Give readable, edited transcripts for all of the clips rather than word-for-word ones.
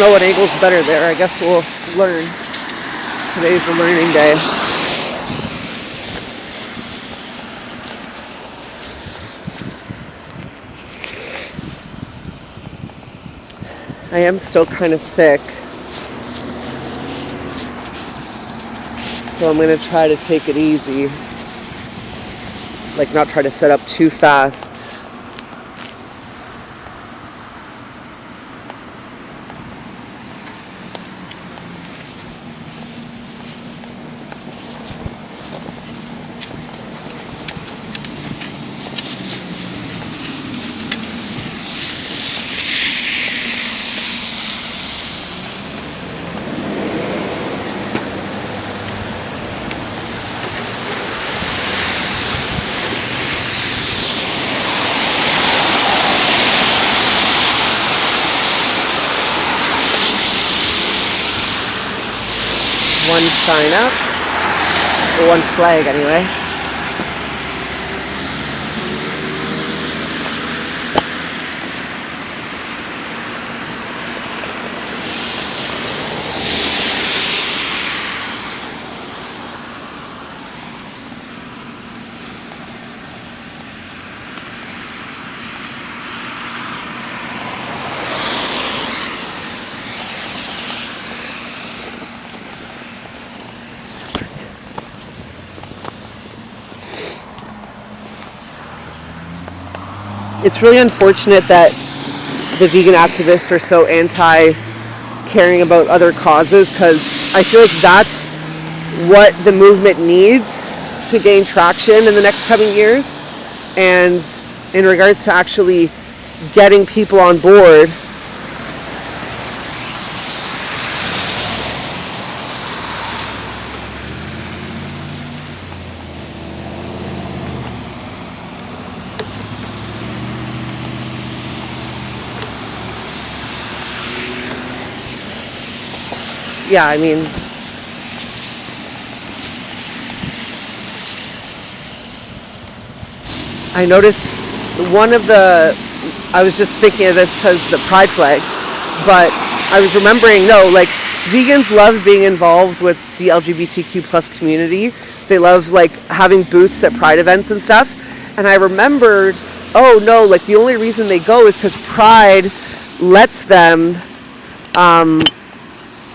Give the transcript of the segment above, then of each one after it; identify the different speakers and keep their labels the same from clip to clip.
Speaker 1: know what angle's better there. I guess we'll learn. Today's a learning day. I am still kind of sick, so I'm going to try to take it easy, like not try to set up too fast. One sign up, or one flag anyway. It's really unfortunate that the vegan activists are so anti-caring about other causes, because I feel like that's what the movement needs to gain traction in the next coming years. And in regards to actually getting people on board, yeah, I mean, I noticed I was just thinking of this because the pride flag, but I was remembering, no, like, vegans love being involved with the LGBTQ plus community. They love, like, having booths at pride events and stuff. And I remembered, oh no, like, the only reason they go is because pride lets them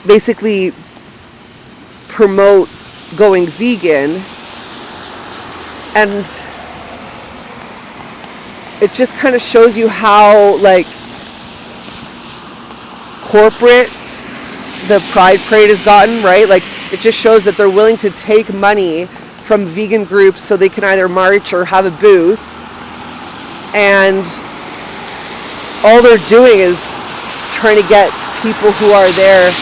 Speaker 1: basically promote going vegan, and it just kind of shows you how, like, corporate the pride parade has gotten, right? Like, it just shows that they're willing to take money from vegan groups so they can either march or have a booth, and all they're doing is trying to get people who are there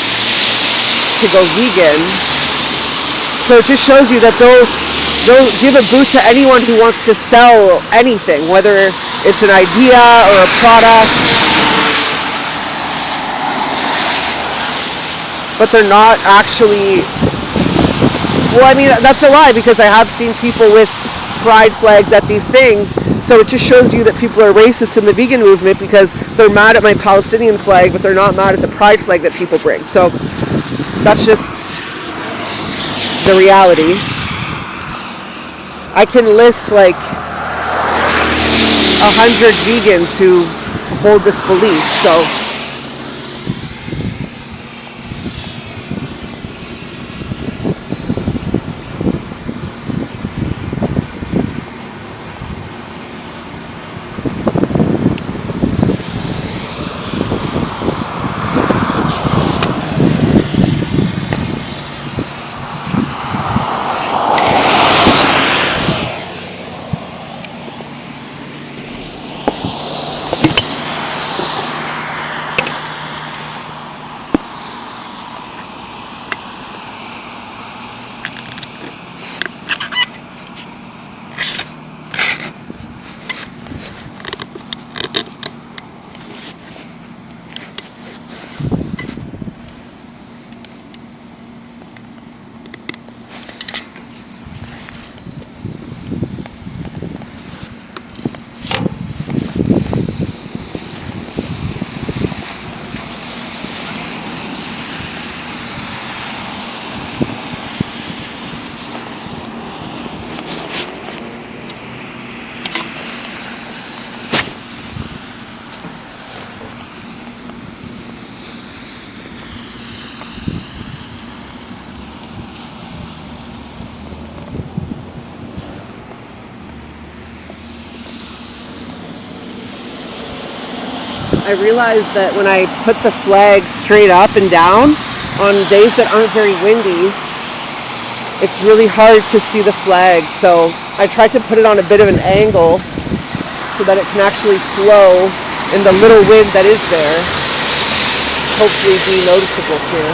Speaker 1: to go vegan. So it just shows you that they'll give a booth to anyone who wants to sell anything, whether it's an idea or a product. But they're not actually, well, I mean, that's a lie, because I have seen people with pride flags at these things. So it just shows you that people are racist in the vegan movement, because they're mad at my Palestinian flag, but they're not mad at the pride flag that people bring. So that's just the reality. I can list like 100 vegans who hold this belief, so I realized that when I put the flag straight up and down on days that aren't very windy, it's really hard to see the flag. So I tried to put it on a bit of an angle so that it can actually flow in the little wind that is there. Hopefully be noticeable here.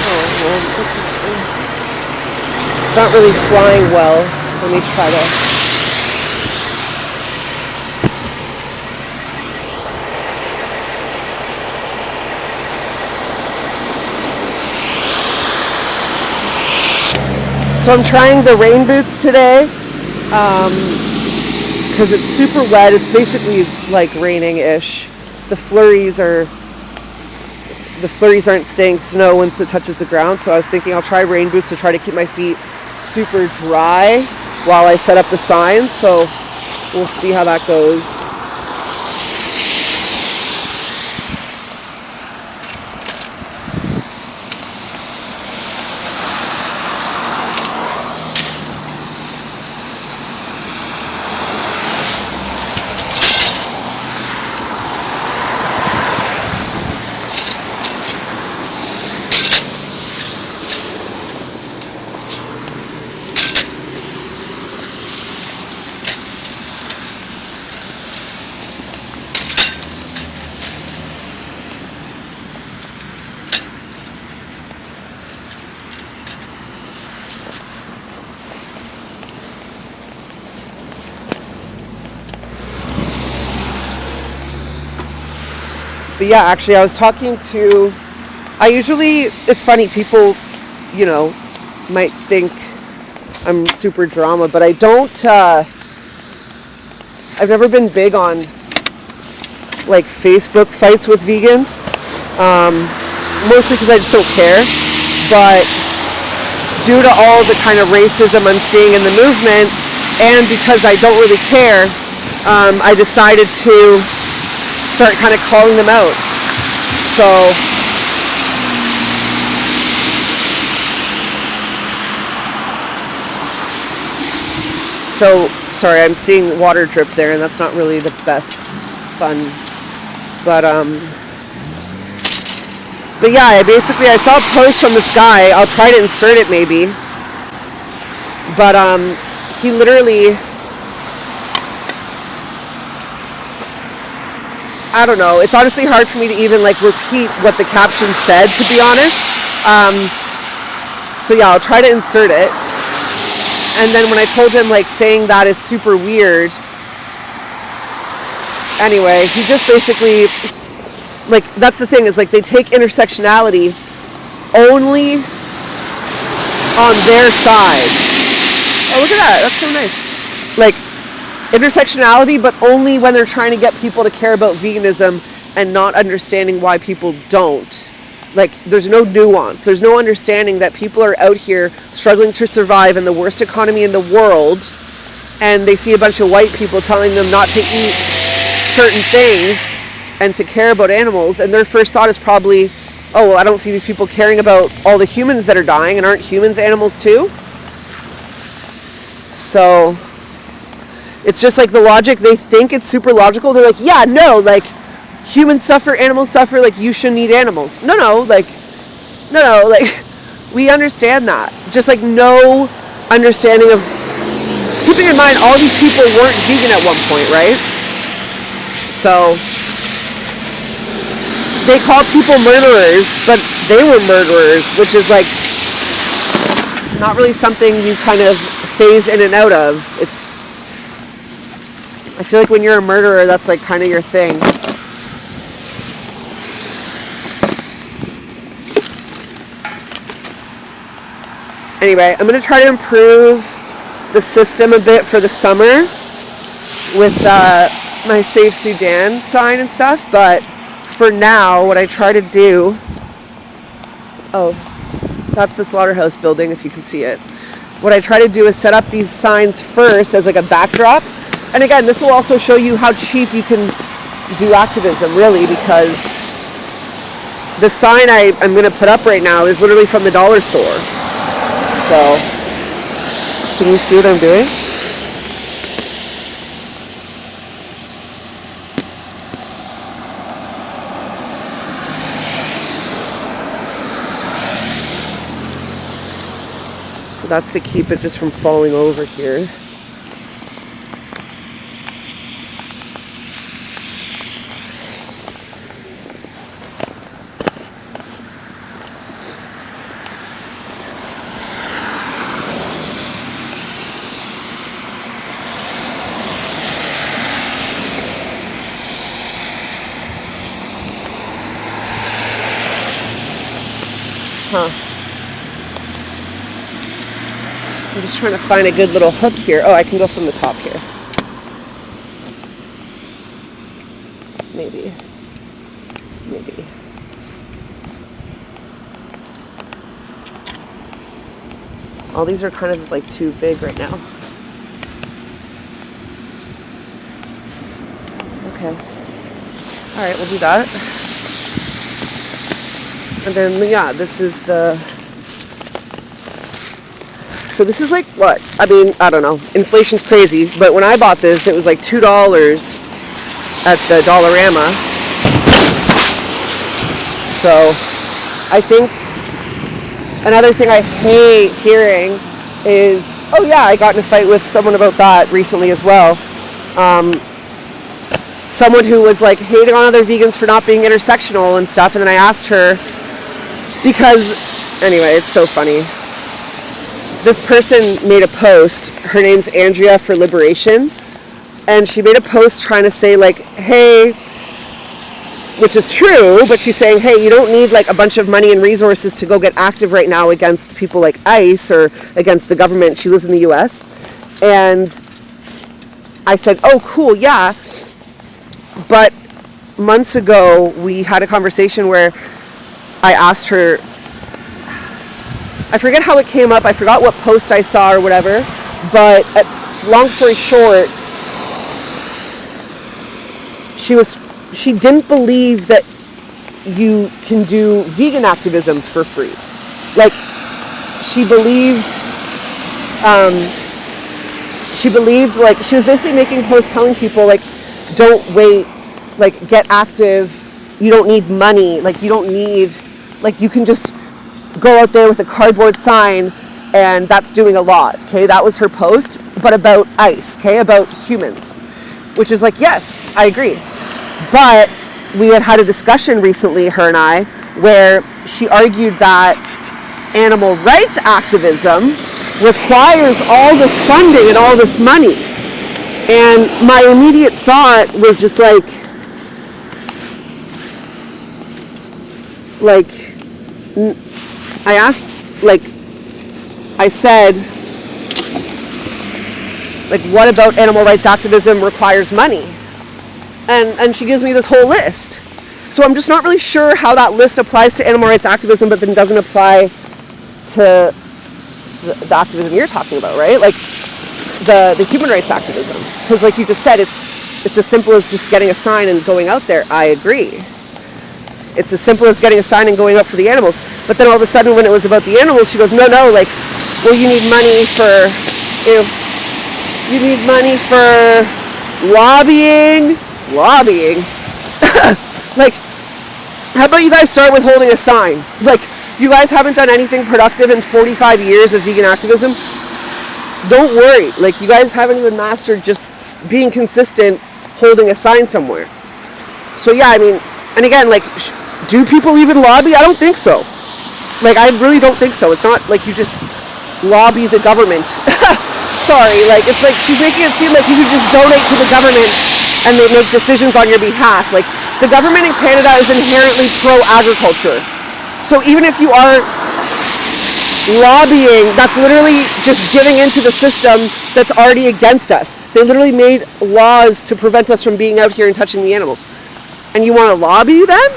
Speaker 1: Oh, well, it's not really flying well. Let me try to... So I'm trying the rain boots today because it's super wet. It's basically like raining-ish. The flurries aren't staying snow once it touches the ground. So I was thinking I'll try rain boots to try to keep my feet super dry while I set up the signs. So we'll see how that goes. But yeah, actually, it's funny, people, might think I'm super drama, but I don't, I've never been big on, like, Facebook fights with vegans, mostly because I just don't care, but due to all the kind of racism I'm seeing in the movement, and because I don't really care, I decided to start kind of calling them out. So sorry, I'm seeing water drip there, and that's not really the best fun. But yeah, I saw a post from this guy. I'll try to insert it maybe. But he literally, I don't know. It's honestly hard for me to even repeat what the caption said, to be honest. So yeah, I'll try to insert it. And then when I told him saying that is super weird. Anyway, he just basically that's the thing is they take intersectionality only on their side. Oh, look at that. That's so nice. Intersectionality, but only when they're trying to get people to care about veganism and not understanding why people don't. There's no nuance. There's no understanding that people are out here struggling to survive in the worst economy in the world, and they see a bunch of white people telling them not to eat certain things and to care about animals, and their first thought is probably, oh, well, I don't see these people caring about all the humans that are dying, and aren't humans animals too? So it's just the logic, they think it's super logical. They're yeah, no, humans suffer, animals suffer, you shouldn't eat animals. No, we understand that. Just no understanding of, keeping in mind all these people weren't vegan at one point, right? So they call people murderers, but they were murderers, which is not really something you kind of phase in and out of. I feel when you're a murderer, that's kind of your thing. Anyway, I'm going to try to improve the system a bit for the summer with my Save Sudan sign and stuff, but for now, what I try to do... Oh, that's the slaughterhouse building, if you can see it. What I try to do is set up these signs first as a backdrop. And again, this will also show you how cheap you can do activism, really, because the sign I'm going to put up right now is literally from the dollar store. So, can you see what I'm doing? So that's to keep it just from falling over here. I'm just trying to find a good little hook here. Oh, I can go from the top here. Maybe. All these are kind of like too big right now. Okay. All right, we'll do that. And then, yeah, this is the... So this is like what? I mean, I don't know. Inflation's crazy, but when I bought this, it was like $2 at the Dollarama. So I think another thing I hate hearing is, oh yeah, I got in a fight with someone about that recently as well. Someone who was like hating on other vegans for not being intersectional and stuff, and then I asked her, because, anyway, it's so funny. This person made a post, her name's Andrea for Liberation, and she made a post trying to say like, hey, which is true, but she's saying, hey, you don't need like a bunch of money and resources to go get active right now against people like ICE or against the government. She lives in the US. And I said, oh, cool, yeah. But months ago, we had a conversation where I asked her, I forget how it came up, I forgot what post I saw or whatever, but long story short, she didn't believe that you can do vegan activism for free. Like, she believed like, she was basically making posts telling people like, don't wait, like, get active, you don't need money, like, you don't need, like, you can just go out there with a cardboard sign and that's doing a lot, okay? That was her post, but about ICE, okay? About humans, which is like, yes, I agree. But we had a discussion recently, her and I, where she argued that animal rights activism requires all this funding and all this money. And my immediate thought was just like I asked, like, I said, like, what about animal rights activism requires money? And she gives me this whole list. So I'm just not really sure how that list applies to animal rights activism, but then doesn't apply to the activism you're talking about, right? Like the human rights activism. Because like you just said, it's as simple as just getting a sign and going out there. I agree. It's as simple as getting a sign and going up for the animals. But then all of a sudden when it was about the animals, she goes, no, like, well, you need money for, you need money for lobbying. Like, how about you guys start with holding a sign? Like, you guys haven't done anything productive in 45 years of vegan activism. Don't worry. Like, you guys haven't even mastered just being consistent, holding a sign somewhere. So yeah, I mean, and again, like, do people even lobby? I don't think so. Like, I really don't think so. It's not like you just lobby the government. Sorry, like, it's like she's making it seem like you could just donate to the government and they make decisions on your behalf. Like, the government in Canada is inherently pro-agriculture. So even if you are lobbying, that's literally just giving into the system that's already against us. They literally made laws to prevent us from being out here and touching the animals. And you want to lobby them?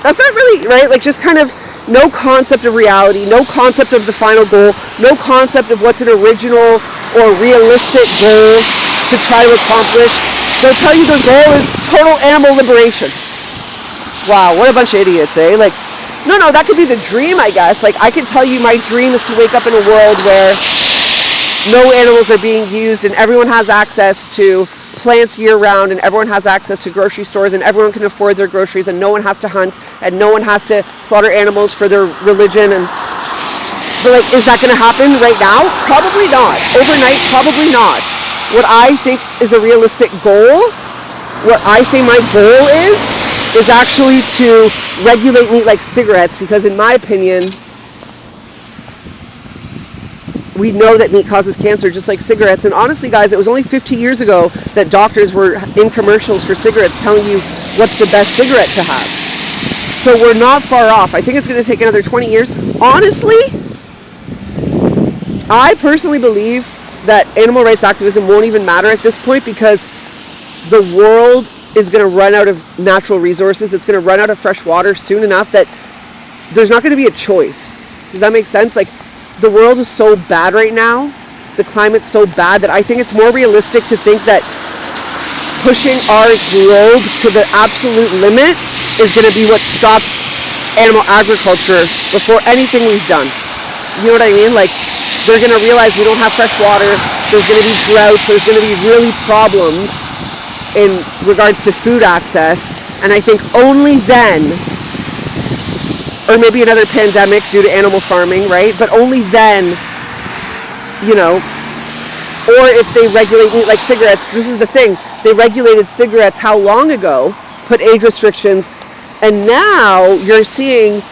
Speaker 1: That's not really, right? Like, just kind of no concept of reality, no concept of the final goal, no concept of what's an original or realistic goal to try to accomplish. They'll tell you their goal is total animal liberation. Wow, what a bunch of idiots, eh? Like, no, that could be the dream, I guess. Like, I could tell you my dream is to wake up in a world where no animals are being used and everyone has access to plants year-round and everyone has access to grocery stores and everyone can afford their groceries and no one has to hunt and no one has to slaughter animals for their religion. And But like, is that going to happen right now? Probably not. Overnight, probably not. What I think is a realistic goal, what I say my goal is actually to regulate meat like cigarettes, because in my opinion, we know that meat causes cancer just like cigarettes. And honestly, guys, it was only 50 years ago that doctors were in commercials for cigarettes telling you what's the best cigarette to have. So we're not far off. I think it's going to take another 20 years. Honestly, I personally believe that animal rights activism won't even matter at this point, because the world is going to run out of natural resources. It's going to run out of fresh water soon enough that there's not going to be a choice. Does that make sense? Like, the world is so bad right now. The climate's so bad that I think it's more realistic to think that pushing our globe to the absolute limit is going to be what stops animal agriculture before anything we've done. You know what I mean? Like, they're going to realize we don't have fresh water. There's going to be droughts. There's going to be really problems in regards to food access. And I think only then, or maybe another pandemic due to animal farming, right? But only then, you know, or if they regulate meat like cigarettes. This is the thing. They regulated cigarettes how long ago? Put age restrictions. And now you're seeing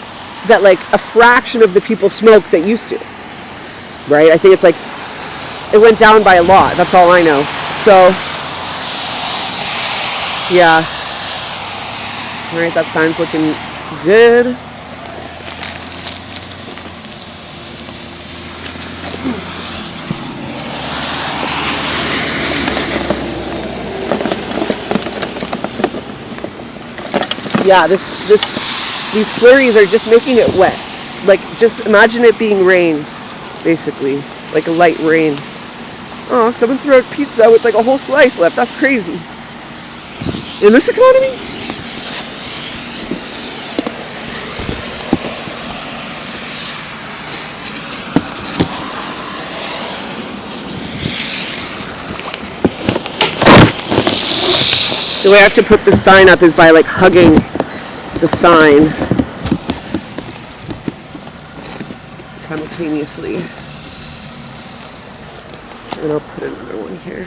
Speaker 1: that like a fraction of the people smoke that used to. Right? I think it's like, it went down by a lot. That's all I know. So, yeah. All right, that sign's looking good. Yeah, these flurries are just making it wet. Like, just imagine it being rain, basically, like a light rain. Oh, someone threw out pizza with like a whole slice left. That's crazy. In this economy? The way I have to put the sign up is by like hugging the sign simultaneously. And I'll put another one here.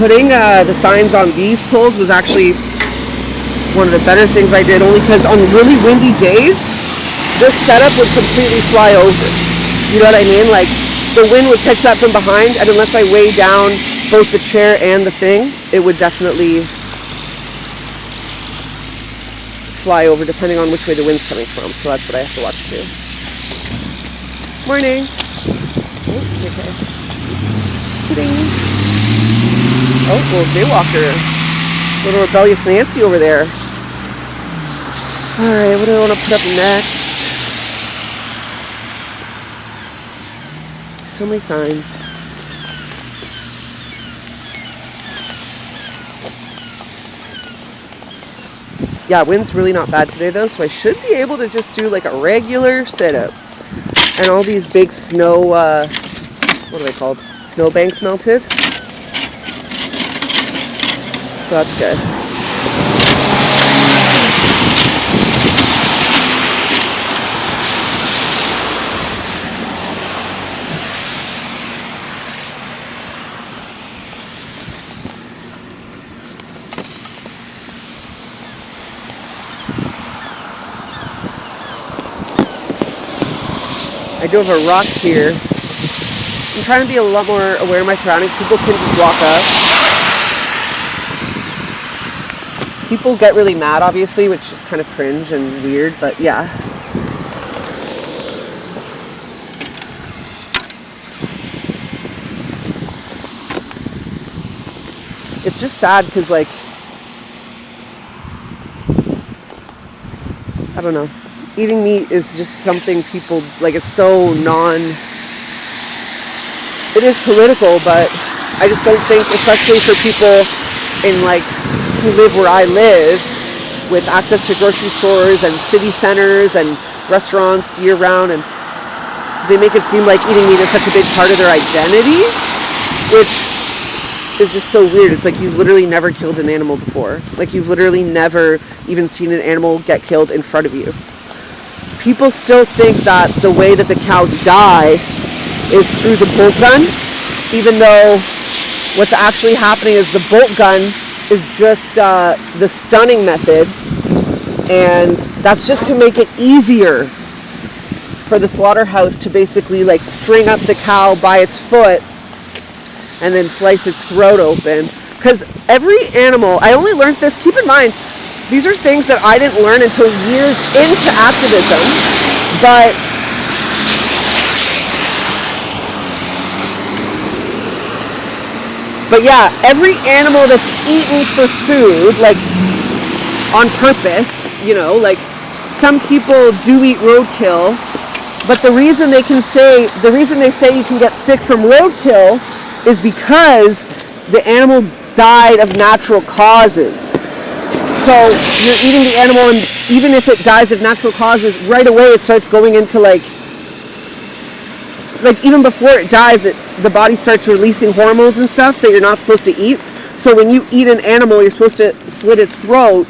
Speaker 1: Putting the signs on these poles was actually one of the better things I did, only because on really windy days, this setup would completely fly over. You know what I mean? Like, the wind would catch that from behind, and unless I weigh down both the chair and the thing, it would definitely fly over depending on which way the wind's coming from. So that's what I have to watch too. Morning. Oh, it's okay. Just kidding. Oh, little jaywalker. Little rebellious Nancy over there. Alright, what do I want to put up next? So many signs. Yeah, wind's really not bad today though, so I should be able to just do like a regular setup. And all these big snow, what are they called? Snow banks melted. So that's good. I do have a rock here. I'm trying to be a lot more aware of my surroundings. People can just walk up. People get really mad, obviously, which is kind of cringe and weird, but yeah. It's just sad because, like, I don't know. Eating meat is just something people, like, it's so it is political, but I just don't think, especially for people in, like, who live where I live, with access to grocery stores and city centers and restaurants year round, and they make it seem like eating meat is such a big part of their identity, which is just so weird. It's like you've literally never killed an animal before. Like you've literally never even seen an animal get killed in front of you. People still think that the way that the cows die is through the bolt gun, even though what's actually happening is the bolt gun is just the stunning method, and that's just to make it easier for the slaughterhouse to basically like string up the cow by its foot and then slice its throat open. Because every animal, I only learned this, keep in mind, these are things that I didn't learn until years into activism, but yeah, every animal that's eaten for food, like on purpose, you know, like some people do eat roadkill, but the reason they say you can get sick from roadkill is because the animal died of natural causes. So you're eating the animal, and even if it dies of natural causes, right away it starts going into like even before it dies, the body starts releasing hormones and stuff that you're not supposed to eat. So when you eat an animal, you're supposed to slit its throat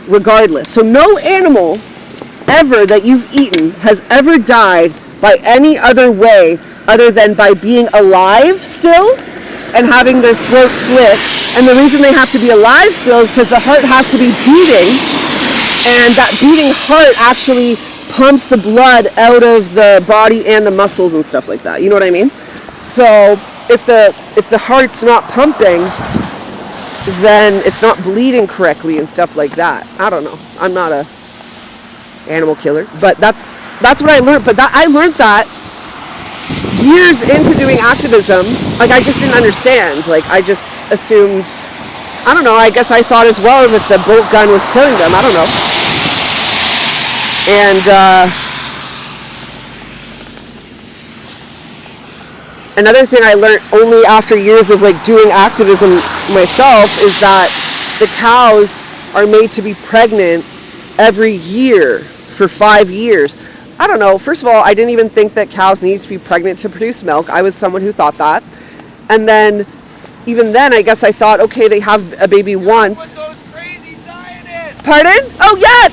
Speaker 1: regardless. So no animal ever that you've eaten has ever died by any other way other than by being alive still and having their throat slit. And the reason they have to be alive still is because the heart has to be beating, and that beating heart actually pumps the blood out of the body and the muscles and stuff like that. You know what I mean? So if the heart's not pumping, then it's not bleeding correctly and stuff like that. I don't know. I'm not a animal killer, but that's what I learned. But I learned that years into doing activism. Like I just didn't understand. Like I just assumed, I don't know, I guess I thought as well that the bolt gun was killing them. I don't know. And another thing I learned only after years of like doing activism myself is that the cows are made to be pregnant every year for 5 years. I don't know. First of all, I didn't even think that cows needed to be pregnant to produce milk. I was someone who thought that. And then, even then, I guess I thought, okay, they have a baby once.
Speaker 2: Those crazy Zionists.
Speaker 1: Pardon? Oh, yeah.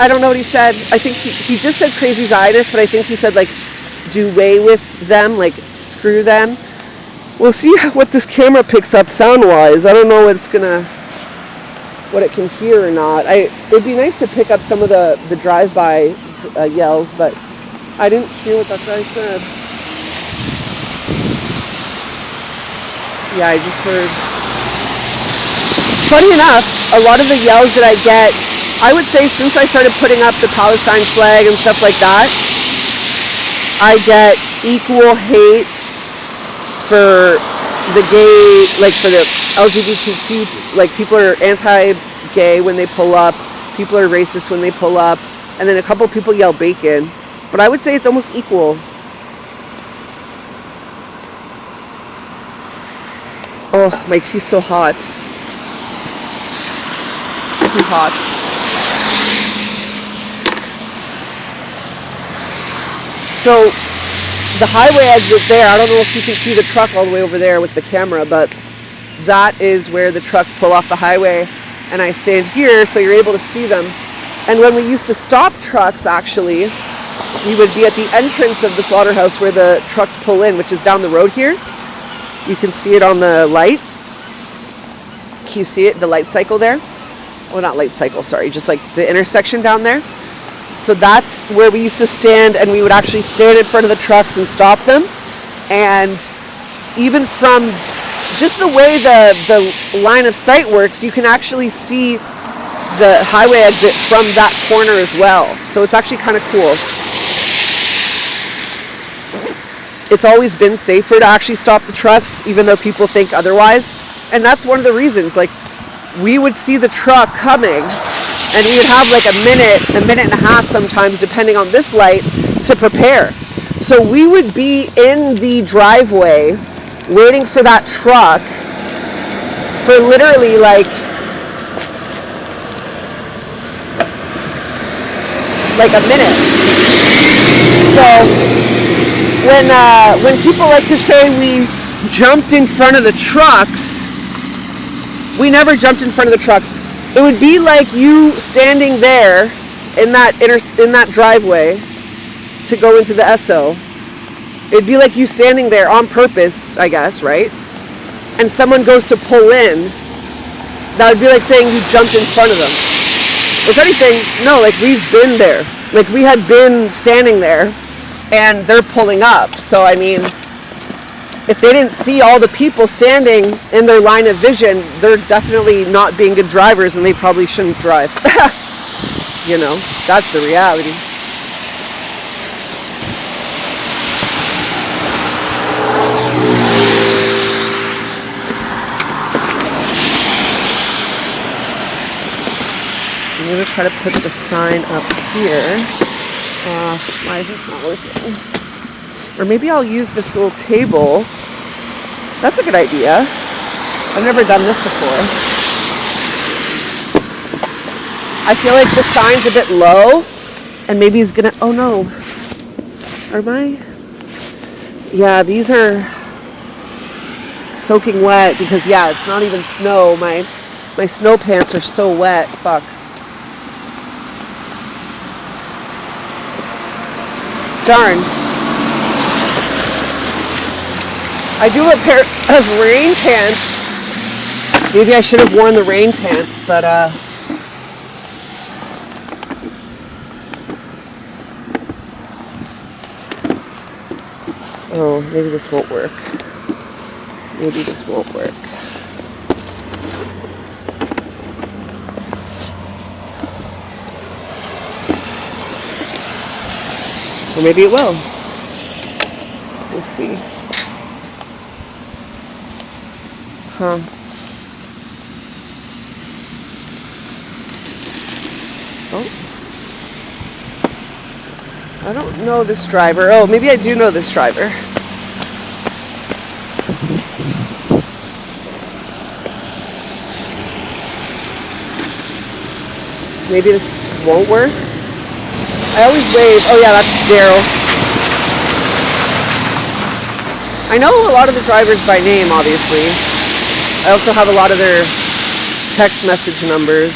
Speaker 1: I don't know what he said. I think he just said crazy Zionists, but I think he said, like, do away with them, like, screw them. We'll see what this camera picks up sound-wise. I don't know what it can hear or not. It would be nice to pick up some of the drive-by yells, but I didn't hear what that guy said. Yeah, I just heard. Funny enough, a lot of the yells that I get, I would say since I started putting up the Palestine flag and stuff like that, I get equal hate for the gay, like for the LGBTQ, like people are anti-gay when they pull up, people are racist when they pull up, and then a couple people yell bacon. But I would say it's almost equal. Oh, my tea's so hot. Too hot. So, the highway exit there, I don't know if you can see the truck all the way over there with the camera, but that is where the trucks pull off the highway, and I stand here so you're able to see them. And when we used to stop trucks, actually, we would be at the entrance of the slaughterhouse where the trucks pull in, which is down the road here. You can see it on the light. Can you see it, the light cycle there? Well, not light cycle, sorry, just like the intersection down there. So that's where we used to stand, and we would actually stand in front of the trucks and stop them. And even from just the way the line of sight works, you can actually see the highway exit from that corner as well. So it's actually kind of cool. It's always been safer to actually stop the trucks, even though people think otherwise. And that's one of the reasons. Like, we would see the truck coming, and we would have like a minute and a half sometimes, depending on this light, to prepare. So we would be in the driveway waiting for that truck for literally like a minute. So when people like to say jumped in front of the trucks. We never jumped in front of the trucks. It would be like you standing there in that driveway to go into the SO. It'd be like you standing there on purpose, I guess, right? And someone goes to pull in. That would be like saying you jumped in front of them. If anything, no, like we've been there. Like we had been standing there and they're pulling up. So I mean, if they didn't see all the people standing in their line of vision, they're definitely not being good drivers and they probably shouldn't drive. You know, that's the reality. I'm going to try to put the sign up here. Why is this not working? Or maybe I'll use this little table. That's a good idea. I've never done this before. I feel like the sign's a bit low. And maybe he's going to... Oh no. Are my... Yeah, these are soaking wet because, yeah, it's not even snow. My snow pants are so wet. Fuck. Darn. I do have a pair of rain pants. Maybe I should have worn the rain pants, but oh, maybe this won't work. Maybe this won't work. Or maybe it will. We'll see. Huh. Oh. I don't know this driver. Oh, maybe I do know this driver. Maybe this won't work. I always wave. Oh yeah, that's Daryl. I know a lot of the drivers by name, obviously. I also have a lot of their text message numbers.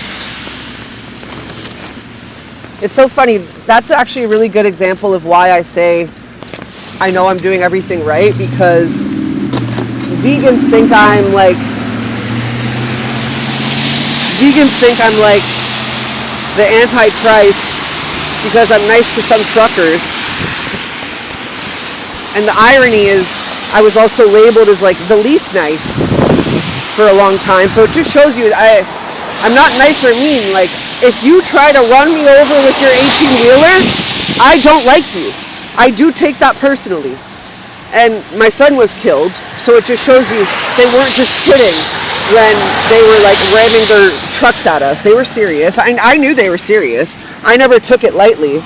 Speaker 1: It's so funny. That's actually a really good example of why I say I know I'm doing everything right, because vegans think I'm like the Antichrist because I'm nice to some truckers. And the irony is I was also labeled as like the least nice for a long time. So it just shows you I'm not nice or mean. Like, if you try to run me over with your 18-wheeler, I don't like you. I do take that personally. And my friend was killed, so it just shows you they weren't just kidding when they were like ramming their trucks at us. They were serious. I knew they were serious. I never took it lightly,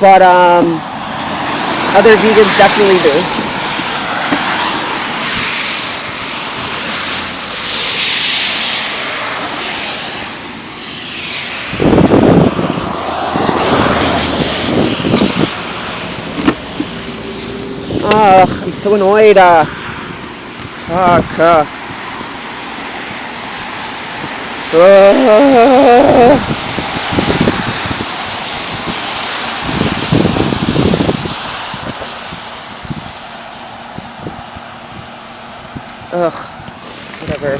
Speaker 1: but other vegans definitely do. Ugh, I'm so annoyed. Fuck. Ugh, whatever.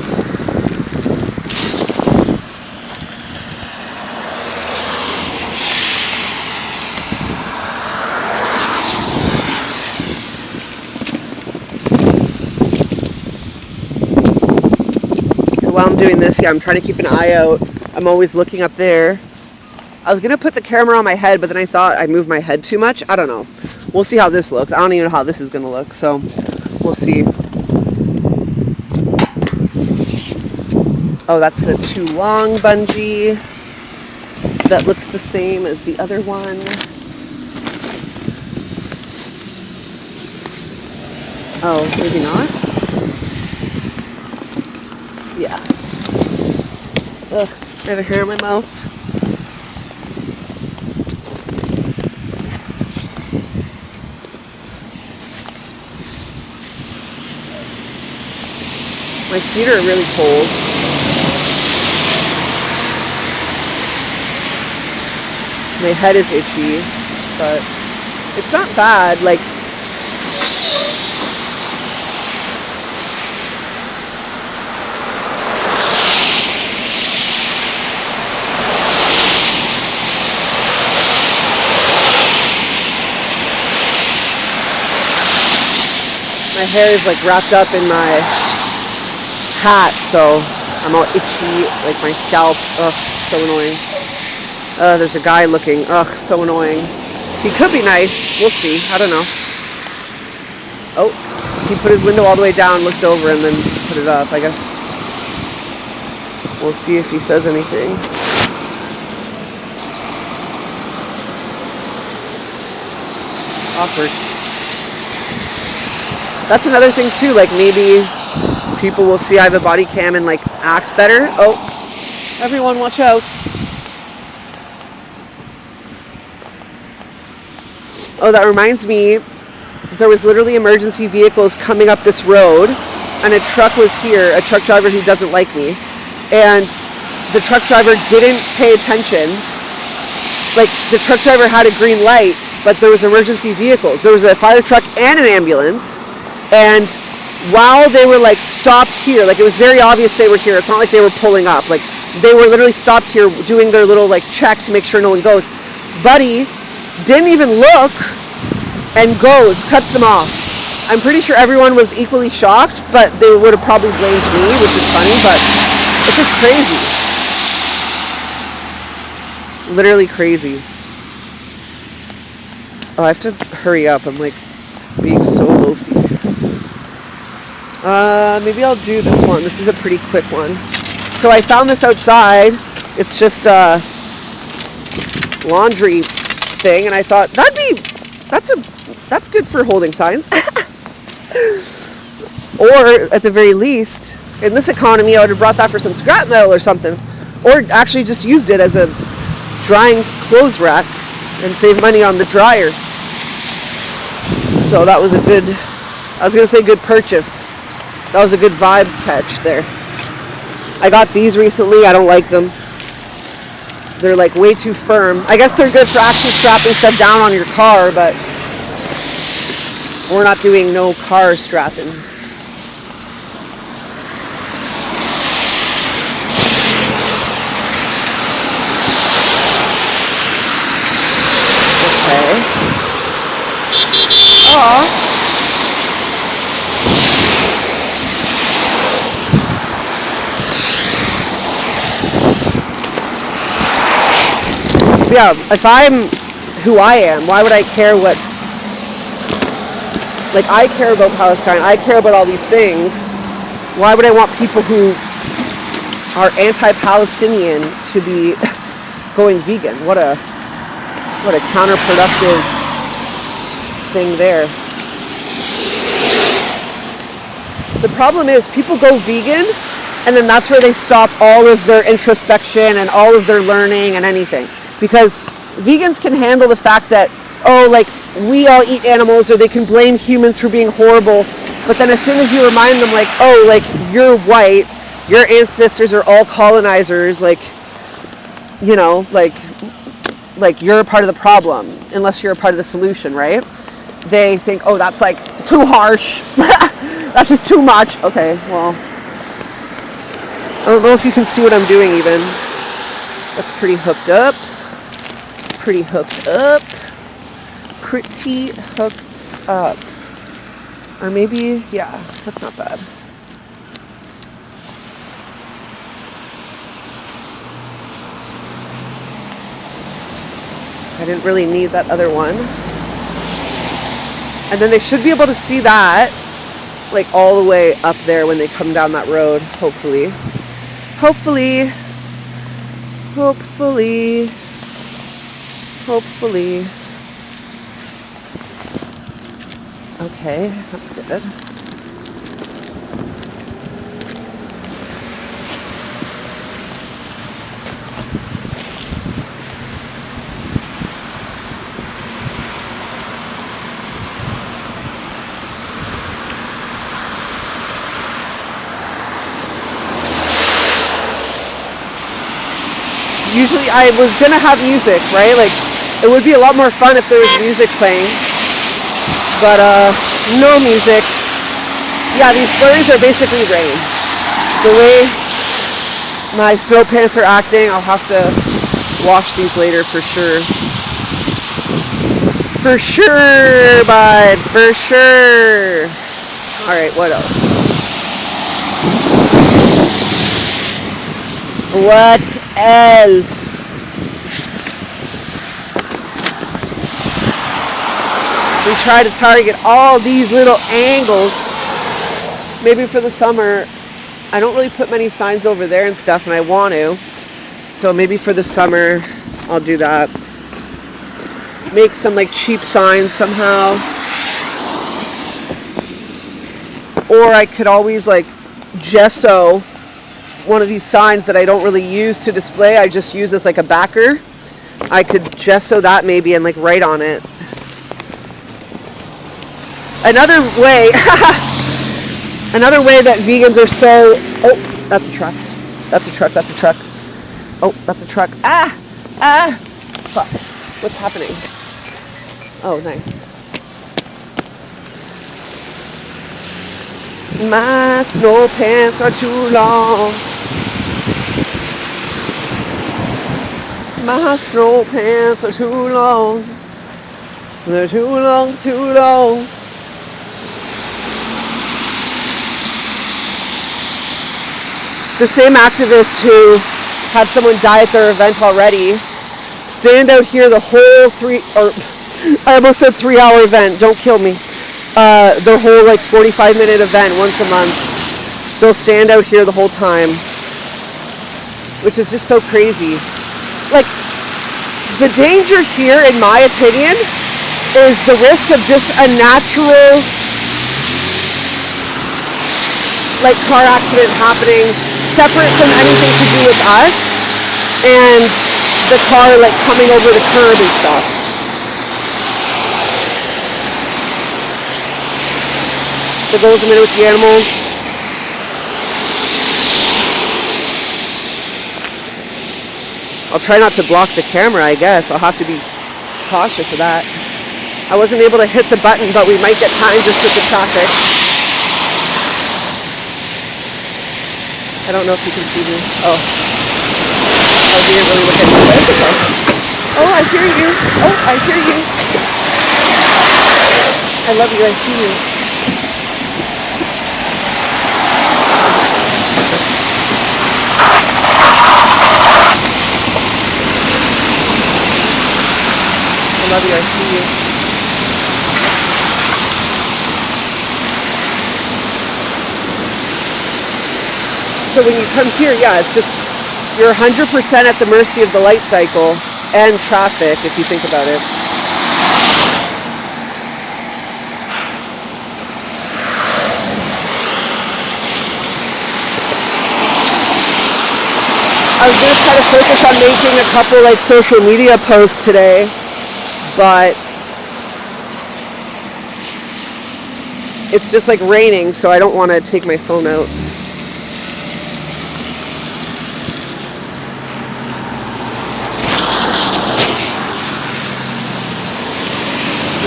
Speaker 1: While I'm doing this, yeah, I'm trying to keep an eye out. I'm always looking up there. I was going to put the camera on my head, but then I thought I moved my head too much. I don't know. We'll see how this looks. I don't even know how this is going to look, so we'll see. Oh, that's the too long bungee. That looks the same as the other one. Oh, maybe not? Yeah. Ugh, I have a hair in my mouth. My feet are really cold. My head is itchy, but it's not bad. Like, my hair is like wrapped up in my hat, so I'm all itchy, like my scalp. Ugh, so annoying. There's a guy looking. Ugh, so annoying. He could be nice. We'll see. I don't know. Oh, he put his window all the way down, looked over, and then put it up. I guess we'll see if he says anything. Awkward. That's another thing too. Like, maybe people will see I have a body cam and like act better. Oh, everyone watch out. Oh, that reminds me, there was literally emergency vehicles coming up this road, and a truck was here, a truck driver who doesn't like me, and the truck driver didn't pay attention. Like, the truck driver had a green light, but there was emergency vehicles. There was a fire truck and an ambulance, and while they were like stopped here, like it was very obvious they were here. It's not like they were pulling up. Like, they were literally stopped here doing their little like check to make sure no one goes. Buddy didn't even look and goes, cuts them off. I'm pretty sure everyone was equally shocked, but they would have probably blamed me, which is funny, but it's just crazy. Literally crazy. Oh, I have to hurry up. I'm like being so lofty. Maybe I'll do this one. This is a pretty quick one. So I found this outside. It's just a laundry thing, and I thought that's good for holding signs. Or at the very least, in this economy, I would have brought that for some scrap metal or something, or actually just used it as a drying clothes rack and save money on the dryer. So that was a good, I was gonna say good purchase. That was a good vibe catch there. I got these recently. I don't like them. They're like way too firm. I guess they're good for actually strapping stuff down on your car, but we're not doing no car strapping. Okay. Aw. Yeah, if I'm who I am, why would I care what, like, I care about Palestine, I care about all these things. Why would I want people who are anti-Palestinian to be going vegan? What a counterproductive thing there. The problem is people go vegan and then that's where they stop all of their introspection and all of their learning and anything. Because vegans can handle the fact that, oh, like, we all eat animals, or they can blame humans for being horrible. But then as soon as you remind them, like, oh, like, you're white, your ancestors are all colonizers, like, you know, like you're a part of the problem, unless you're a part of the solution, right? They think, oh, that's like too harsh. That's just too much. Okay, well, I don't know if you can see what I'm doing even. That's pretty hooked up. Pretty hooked up. Pretty hooked up. Or maybe, yeah, that's not bad. I didn't really need that other one. And then they should be able to see that, like, all the way up there when they come down that road, hopefully. Hopefully. Hopefully. Hopefully. Okay, that's good. usually I was gonna have music, right? Like, it would be a lot more fun if there was music playing, but no music. Yeah, these flurries are basically rain. The way my snow pants are acting, I'll have to wash these later for sure. For sure, bud, for sure. All right, what else? What else? We try to target all these little angles. Maybe for the summer, I don't really put many signs over there and stuff, and I want to. So maybe for the summer, I'll do that. Make some like cheap signs somehow. Or I could always like gesso one of these signs that I don't really use to display. I just use as like a backer. I could gesso that maybe and like write on it. Another way that vegans are so... Oh, that's a truck. That's a truck. That's a truck. Oh, that's a truck. Fuck. What's happening? Oh, nice. My snow pants are too long. My snow pants are too long. They're too long, too long. The same activists who had someone die at their event already stand out here the whole I almost said 3-hour event, don't kill me. Their whole like 45-minute event once a month. They'll stand out here the whole time, which is just so crazy. Like, the danger here, in my opinion, is the risk of just a natural like car accident happening separate from anything to do with us, and the car like coming over the curb and stuff. There goes a minute with the animals. I'll try not to block the camera, I guess. I'll have to be cautious of that. I wasn't able to hit the button, but we might get time just with the traffic. I don't know if you can see me. Oh, he didn't really look at me. That's okay. Oh, I hear you. Oh, I hear you. I love you. I see you. I love you. I see you. So when you come here, yeah, it's just, you're 100% at the mercy of the light cycle and traffic, if you think about it. I was going to try to focus on making a couple like social media posts today, but it's just like raining, so I don't want to take my phone out.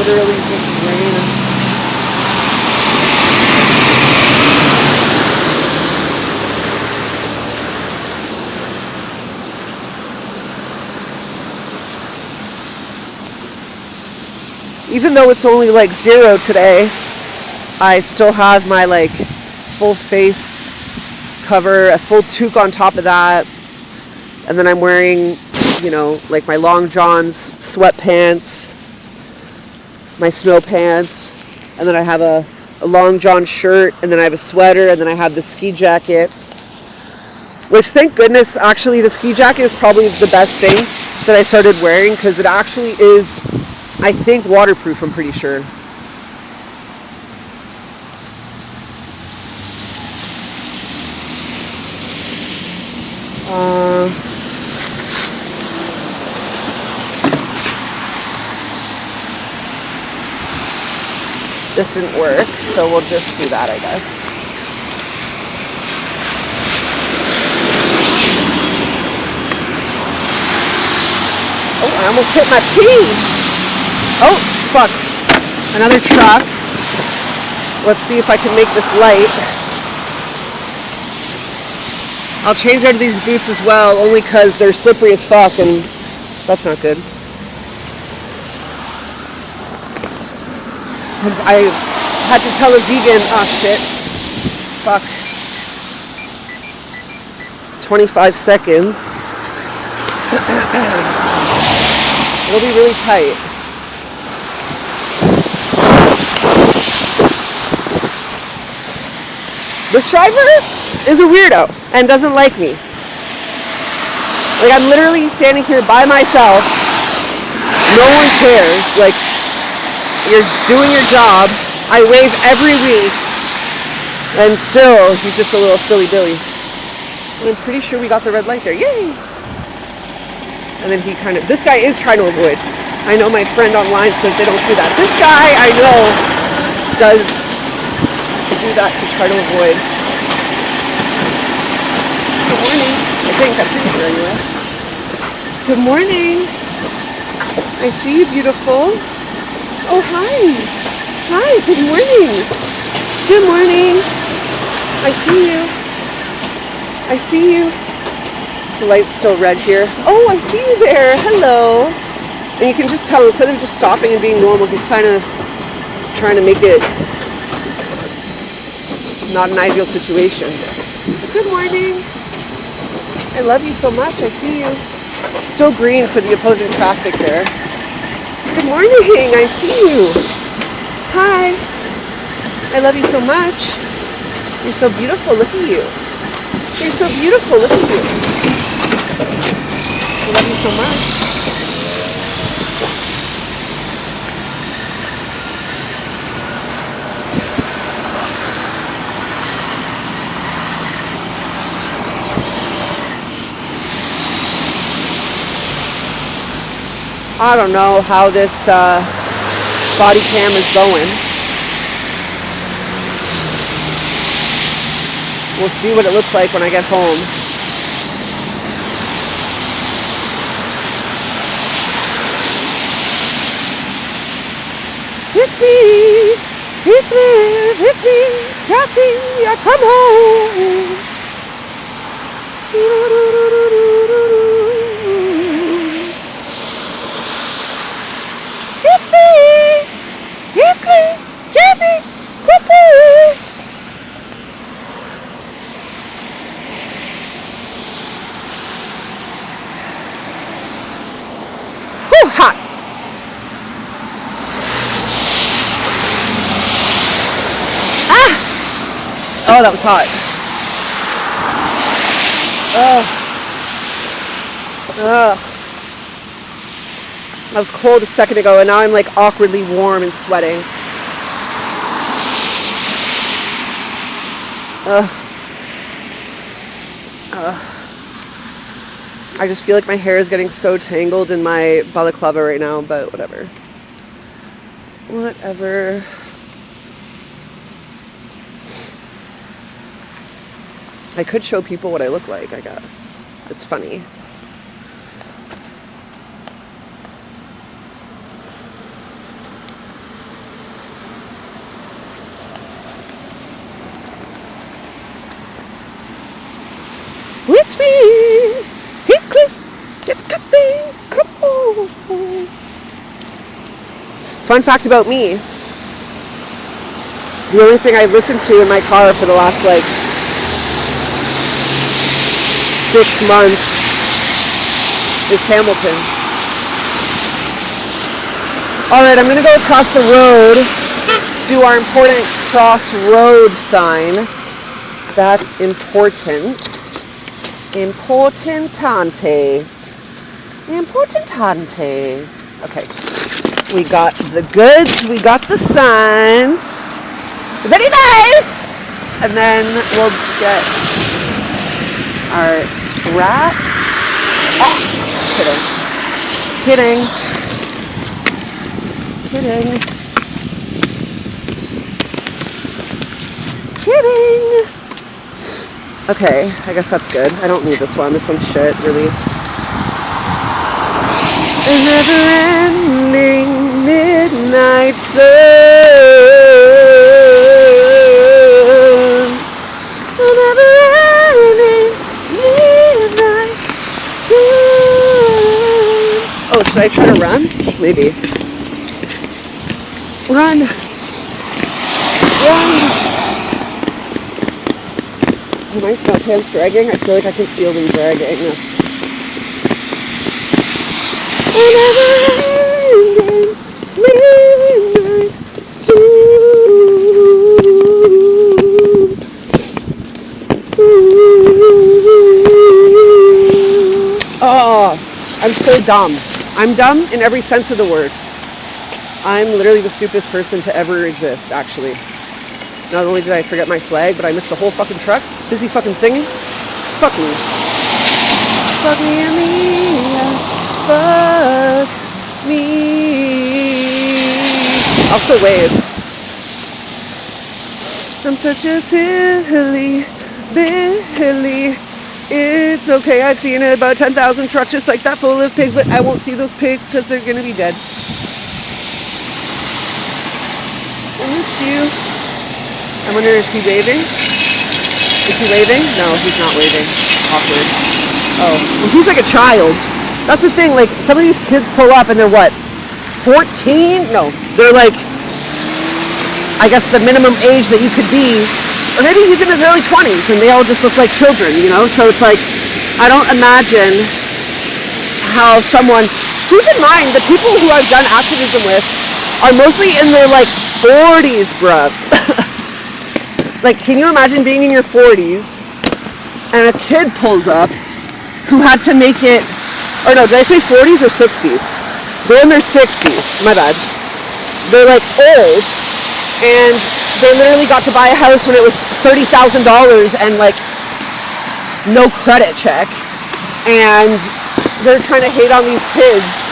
Speaker 1: Literally just rain. Even though it's only like 0 today, I still have my like full face cover, a full toque on top of that, and then I'm wearing, you know, like my long johns, sweatpants, my snow pants, and then I have a long john shirt, and then I have a sweater, and then I have the ski jacket, which, thank goodness, actually the ski jacket is probably the best thing that I started wearing, because it actually is, I think, waterproof, I'm pretty sure. This didn't work, so we'll just do that, I guess. I almost hit my tee. Oh, fuck. Another truck. Let's see if I can make this light. I'll change out of these boots as well, only because they're slippery as fuck, and that's not good. I had to tell a vegan, oh shit, fuck. 25 seconds. It'll be really tight. This driver is a weirdo and doesn't like me. Like, I'm literally standing here by myself. No one cares. Like, you're doing your job. I wave every week. And still, he's just a little silly Billy. And I'm pretty sure we got the red light there. Yay! And then he kind of, this guy is trying to avoid. I know my friend online says they don't do that. This guy, I know, does do that to try to avoid. Good morning. I think, I'm pretty sure anyway. Good morning. I see you, beautiful. Oh, hi. Hi, good morning. Good morning. I see you. I see you. The light's still red here. Oh, I see you there. Hello. And you can just tell, instead of just stopping and being normal, he's kind of trying to make it not an ideal situation. Good morning. I love you so much. I see you. Still green for the opposing traffic there. Good morning. I see you. Hi. I love you so much. You're so beautiful. Look at you. You're so beautiful. Look at you. I love you so much. I don't know how this body cam is going. We'll see what it looks like when I get home. It's me, it's me, Jackie, I've come home. It's me! It's me! Jeffy! Cuckoo! Whew, hot! Ah! Oh, that was hot. Ugh. I was cold a second ago, and now I'm like awkwardly warm and sweating. I just feel like my hair is getting so tangled in my balaclava right now, but whatever. Whatever. I could show people what I look like, I guess. It's funny. It's me! It's Cliff! It's Cathy! Come on! Fun fact about me. The only thing I listened to in my car for the last, 6 months is Hamilton. Alright, I'm gonna go across the road, do our important crossroad sign. That's important. Importantante. Okay. We got the goods. We got the signs. Very nice! And then we'll get our strap. Oh, kidding. Okay, I guess that's good. I don't need this one. This one's shit, really. A never-ending midnight sun. A never-ending midnight sun. Oh, should I try to run? Maybe. Run. Run. Am I still pants dragging? I feel like I can feel them dragging. Oh, I'm so dumb. I'm dumb in every sense of the word. I'm literally the stupidest person to ever exist, actually. Not only did I forget my flag, but I missed a whole fucking truck. Busy fucking singing. Fuck me. Fuck me in the ass. Fuck me. I'll still wave. I'm such a silly Billy. It's okay, I've seen about 10,000 trucks just like that full of pigs, but I won't see those pigs because they're gonna be dead. I missed you. I wonder, is he waving? Is he waving? No, he's not waving. Awkward. Oh, well, he's like a child. That's the thing, like, some of these kids pull up and they're what, 14? No, they're like, I guess the minimum age that you could be, or maybe he's in his early 20s and they all just look like children, you know? So it's like, I don't imagine how someone, keep in mind, the people who I've done activism with are mostly in their like 40s, bruh. Like, can you imagine being in your 40s and a kid pulls up who had to make it, or no, did I say 40s or 60s? They're in their 60s, my bad. They're like old, and they literally got to buy a house when it was $30,000 and like no credit check, and they're trying to hate on these kids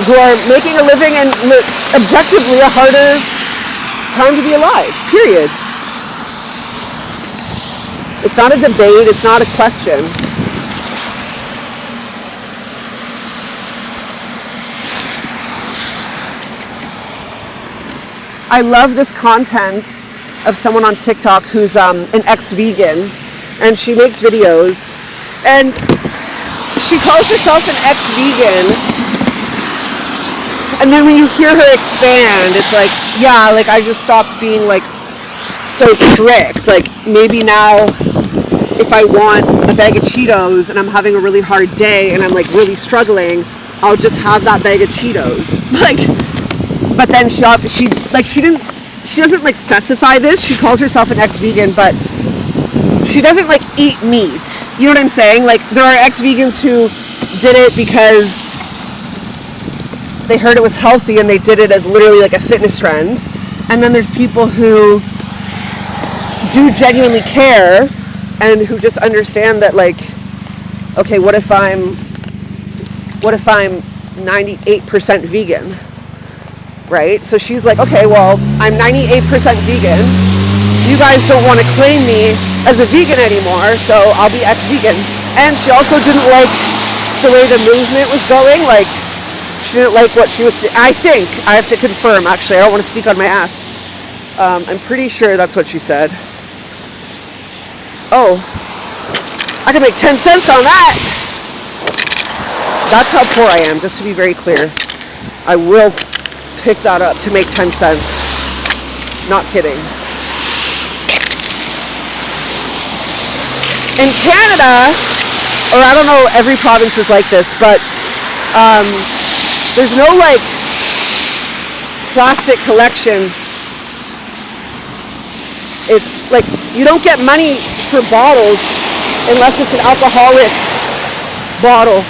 Speaker 1: who are making a living and objectively a harder time to be alive, period. It's not a debate, it's not a question. I love this content of someone on TikTok who's an ex-vegan, and she makes videos, and she calls herself an ex-vegan, and then when you hear her expand, it's like, yeah, like I just stopped being like so strict. Like maybe now if I want a bag of Cheetos and I'm having a really hard day and I'm like really struggling, I'll just have that bag of Cheetos. Like, but then she doesn't like specify this. She calls herself an ex-vegan, but she doesn't like eat meat. You know what I'm saying? Like there are ex-vegans who did it because they heard it was healthy and they did it as literally like a fitness trend. And then there's people who do genuinely care and who just understand that, like, okay, what if I'm 98% vegan, right? So she's like, okay, well, I'm 98% vegan. You guys don't want to claim me as a vegan anymore, so I'll be ex-vegan. And she also didn't like the way the movement was going. Like, she didn't like what she was saying. I think, I have to confirm, actually, I don't want to speak on my ass. I'm pretty sure that's what she said. Oh, I can make 10 cents on that. That's how poor I am, just to be very clear. I will pick that up to make 10 cents. Not kidding. In Canada, or I don't know, every province is like this, but there's no like plastic collection. It's like you don't get money for bottles unless it's an alcoholic bottle.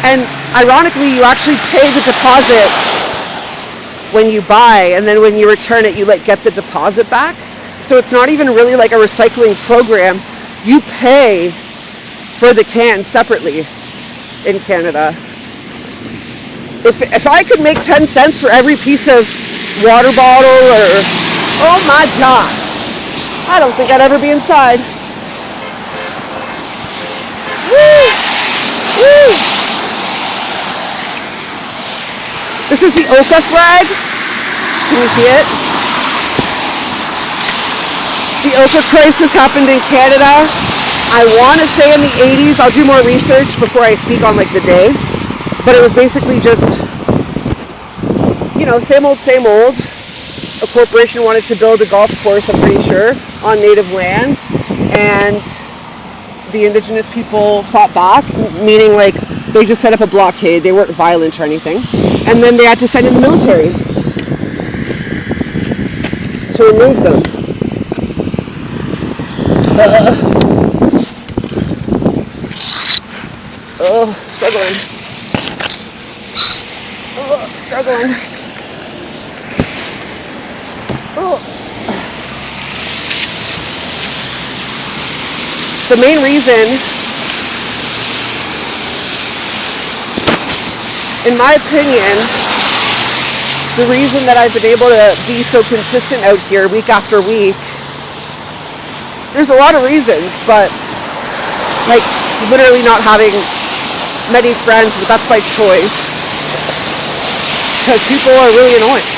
Speaker 1: And ironically, you actually pay the deposit when you buy, and then when you return it, you like get the deposit back. So it's not even really like a recycling program. You pay for the can separately in Canada. If I could make 10 cents for every piece of water bottle or, oh my God, I don't think I'd ever be inside. Woo! Woo! This is the Oka flag. Can you see it? The Oka crisis happened in Canada. I want to say in the 80s. I'll do more research before I speak on like the day. But it was basically just, you know, same old, same old. A corporation wanted to build a golf course, I'm pretty sure, on native land. And the indigenous people fought back, meaning like they just set up a blockade. They weren't violent or anything. And then they had to send in the military to remove them. Struggling. Struggling. The main reason, in my opinion, the reason that I've been able to be so consistent out here week after week, there's a lot of reasons, but like literally not having many friends, but that's by choice. Because people are really annoying.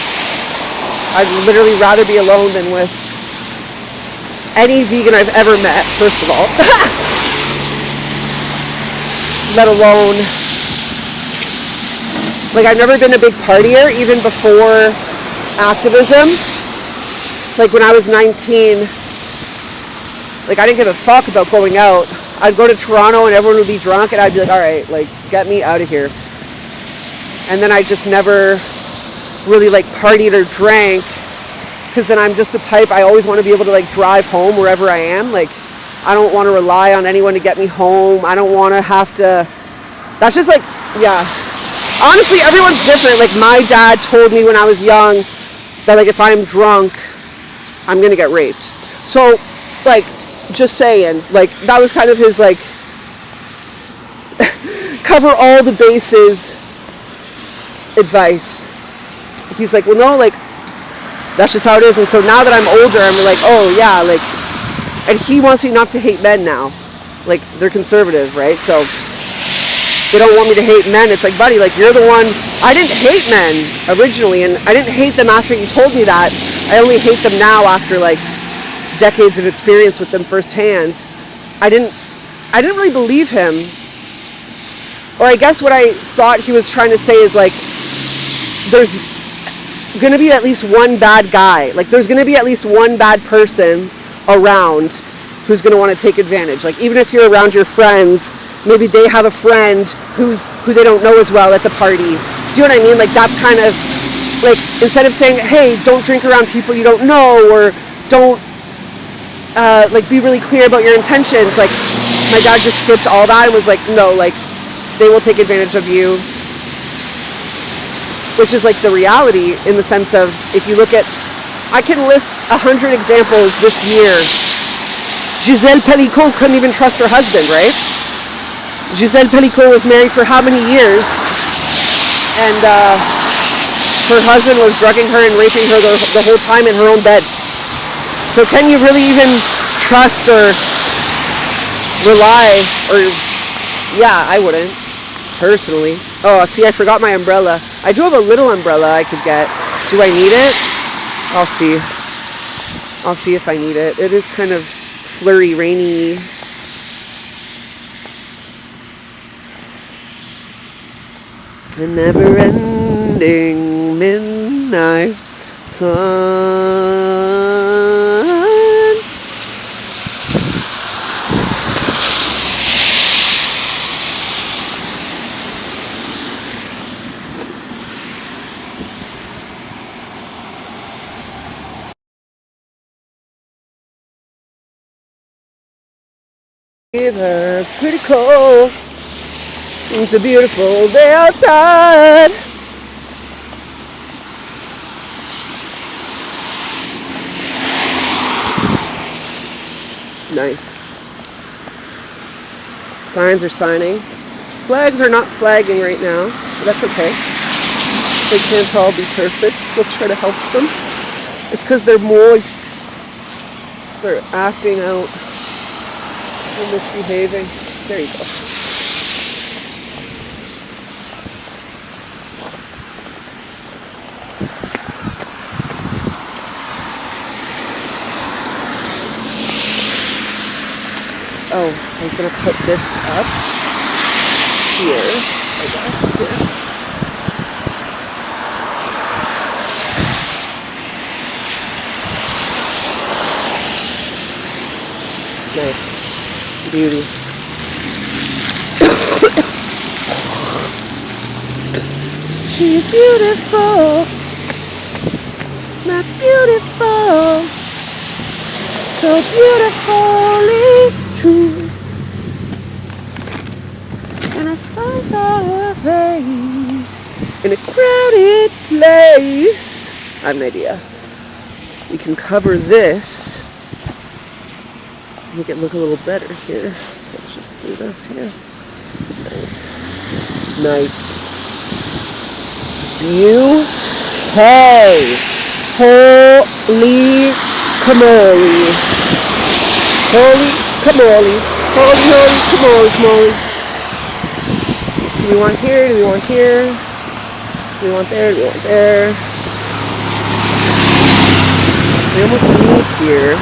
Speaker 1: I'd literally rather be alone than with any vegan I've ever met, first of all. Let alone, like I've never been a big partier, even before activism. Like when I was 19, like I didn't give a fuck about going out. I'd go to Toronto and everyone would be drunk and I'd be like, all right, like get me out of here. And then I just never really like partied or drank, because then I'm just the type, I always want to be able to like drive home wherever I am. Like I don't want to rely on anyone to get me home. I don't want to have to, that's just like, yeah. Honestly, everyone's different. Like my dad told me when I was young that like if I'm drunk, I'm going to get raped. So like, just saying, like that was kind of his like cover all the bases advice. He's like, well no, like that's just how it is. And so now that I'm older, I'm like, oh yeah, like, and he wants me not to hate men now. Like they're conservative, right? So they don't want me to hate men. It's like, buddy, like you're the one. I didn't hate men originally, and I didn't hate them after you told me that. I only hate them now after like decades of experience with them firsthand. I didn't really believe him. Or I guess what I thought he was trying to say is like, there's going to be at least one bad guy. Like there's going to be at least one bad person around who's going to want to take advantage. Like even if you're around your friends, maybe they have a friend who they don't know as well at the party. Do you know what I mean? Like that's kind of like, instead of saying, hey, don't drink around people you don't know, or don't like be really clear about your intentions. Like my dad just skipped all that and was like, no, like they will take advantage of you. Which is like the reality, in the sense of, if you look at, I can list 100 examples this year. Gisèle Pellicot couldn't even trust her husband, right? Gisèle Pellicot was married for how many years? And her husband was drugging her and raping her the whole time in her own bed. So can you really even trust or rely, or, yeah, I wouldn't, personally. Oh, see, I forgot my umbrella. I do have a little umbrella I could get. Do I need it? I'll see. I'll see if I need it. It is kind of flurry, rainy. A never-ending midnight sun. Pretty cold. It's a beautiful day outside. Nice. Signs are signing. Flags are not flagging right now, but that's okay. They can't all be perfect. Let's try to help them. It's because they're moist. They're acting out. They're misbehaving. There you go. Oh, I was going to put this up here, I guess. Here. Nice. Beauty. She's beautiful. That's beautiful. So beautifully true. And I saw her face in a crowded place. I have an idea. We can cover this. Make it look a little better here. Let's just do this here. Nice. Nice. Beautiful. Holy camoli. Holy camoli. Holy camoli. Do we want here? Do we want here? Do we want there? Do we want there? We almost need here.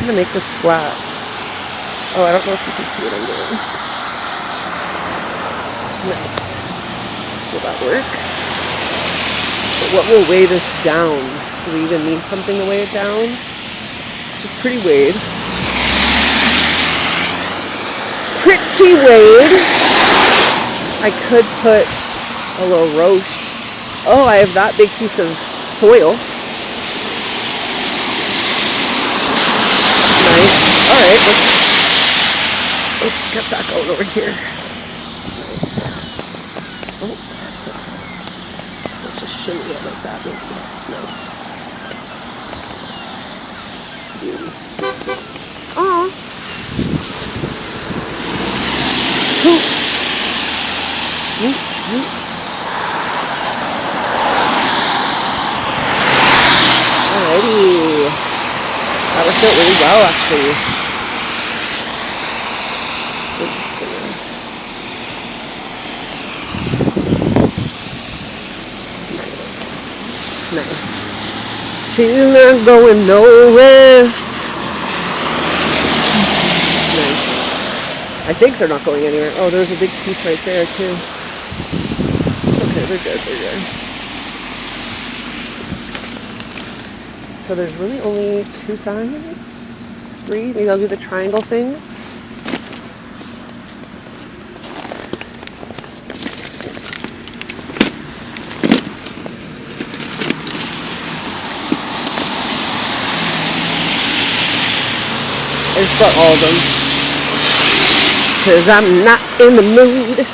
Speaker 1: To make this flat. Oh, I don't know if you can see what I'm doing. Nice. Will that work? But what will weigh this down? Do we even need something to weigh it down? It's just pretty weighed. Pretty weighed. I could put a little roast. Oh, I have that big piece of soil. Alright, let's get back out over here. Nice. Oh. Let's just shimmy it like that. Nice. Beauty. Aww. Alrighty. That worked out really well, actually. I'm just gonna... Nice. She's not going nowhere. Nice. I think they're not going anywhere. Oh, there's a big piece right there, too. It's okay, they're good, they're good. So there's really only 2 sides, 3. Maybe I'll do the triangle thing. I just brought all of them because I'm not in the mood.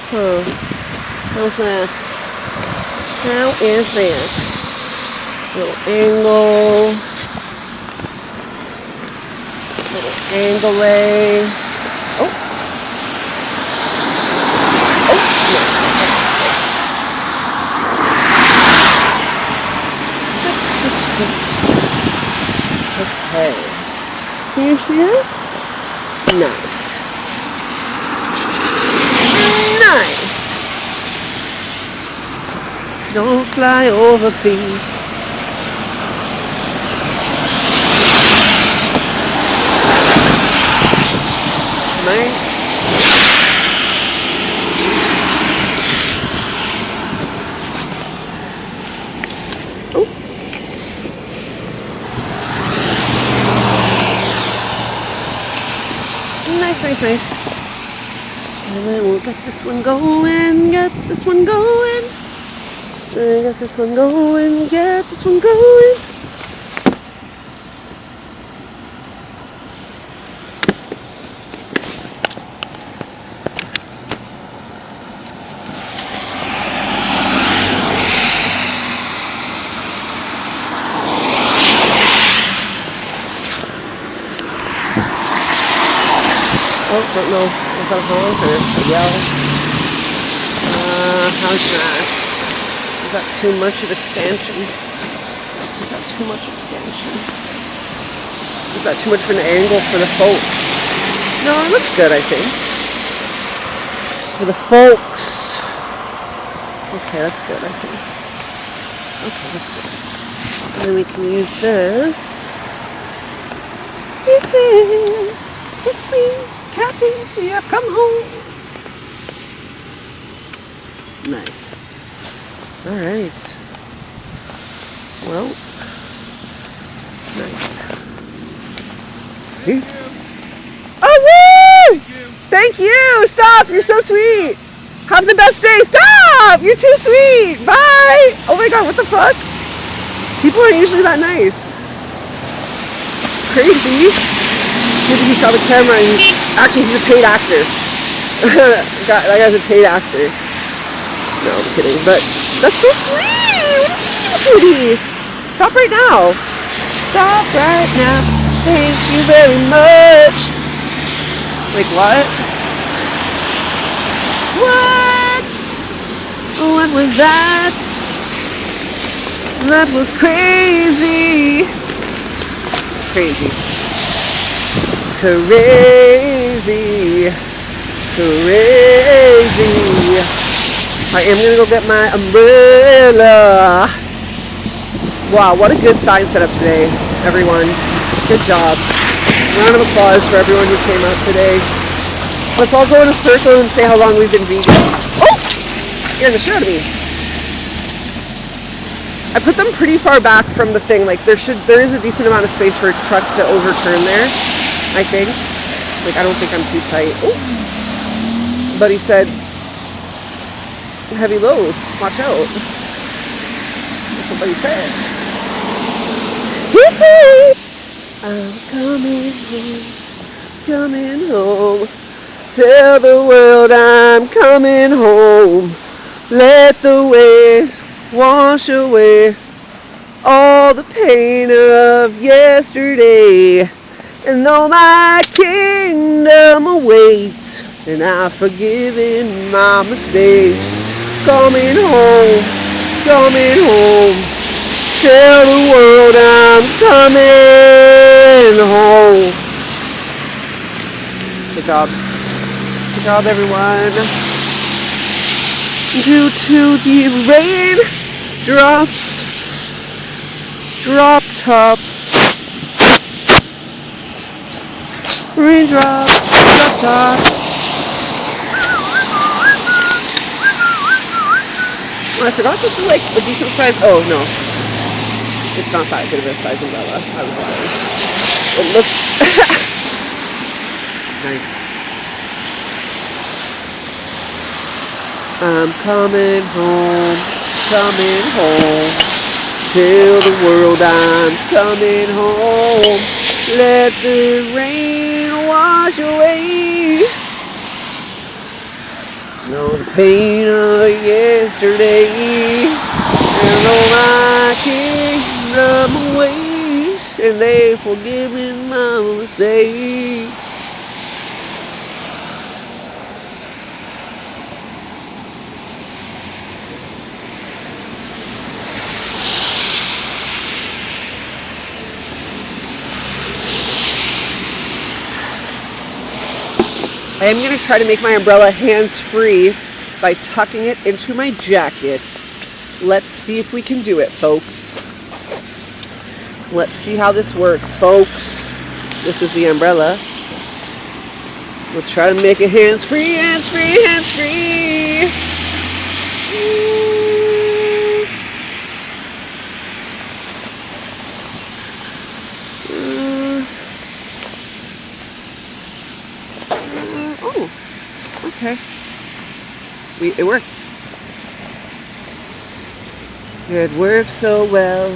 Speaker 1: Huh. How's that? How is that? Little angle. Little angle. Oh. Oh, no. Okay. Can you see it? Nice. Nice. Don't fly over, please. Nice. Oh. Nice, nice, nice. And then we'll get this one going, get this one going. Get this one going, get this one going. Oh, don't know. Is that a honk or a yell? How's that? Is that too much of expansion? Is that too much expansion? Is that too much of an angle for the folks? No, it looks good, I think. For the folks. Okay, that's good, I think. Okay, that's good. And then we can use this. It's me, Captain. We have come home. Nice. All right. Well, nice. Oh, woo! Thank you. Stop. You're so sweet. Have the best day. Stop. You're too sweet. Bye. Oh my God. What the fuck? People aren't usually that nice. Crazy. Maybe he saw the camera and he's a paid actor. That guy's a paid actor. No, I'm kidding. But that's so sweet. What a sweet. Stop right now. Stop right now. Thank you very much. Like what? What? What was that? That was crazy. Crazy. Crazy. Crazy. I am gonna go get my umbrella. Wow, what a good sign setup today, everyone. Good job. Round of applause for everyone who came out today. Let's all go in a circle and say how long we've been vegan. Oh! Scared the shit out of me. I put them pretty far back from the thing. Like there is a decent amount of space for trucks to overturn there, I think. Like I don't think I'm too tight. Oh! But he said, heavy load, watch out. That's what he said. I'm coming home. Tell the world I'm coming home. Let the waves wash away all the pain of yesterday. And though my kingdom awaits, and I've forgiven my mistakes, coming home. Tell the world I'm coming home. Good job. Good job, everyone. Due to the rain drops, drop tops, raindrops, drop tops. Well, I forgot this is like a decent size. Oh no, it's not that good of a size umbrella. I was lying. It looks nice. I'm coming home. Tell the world I'm coming home. Let the rain wash away all the pain of yesterday. And all my kingdom awaits, and they forgiven my mistakes. I am going to try to make my umbrella hands-free by tucking it into my jacket. Let's see if we can do it, folks. Let's see how this works, folks. This is the umbrella. Let's try to make it hands-free, hands-free, hands-free. Okay. It worked. It worked so well.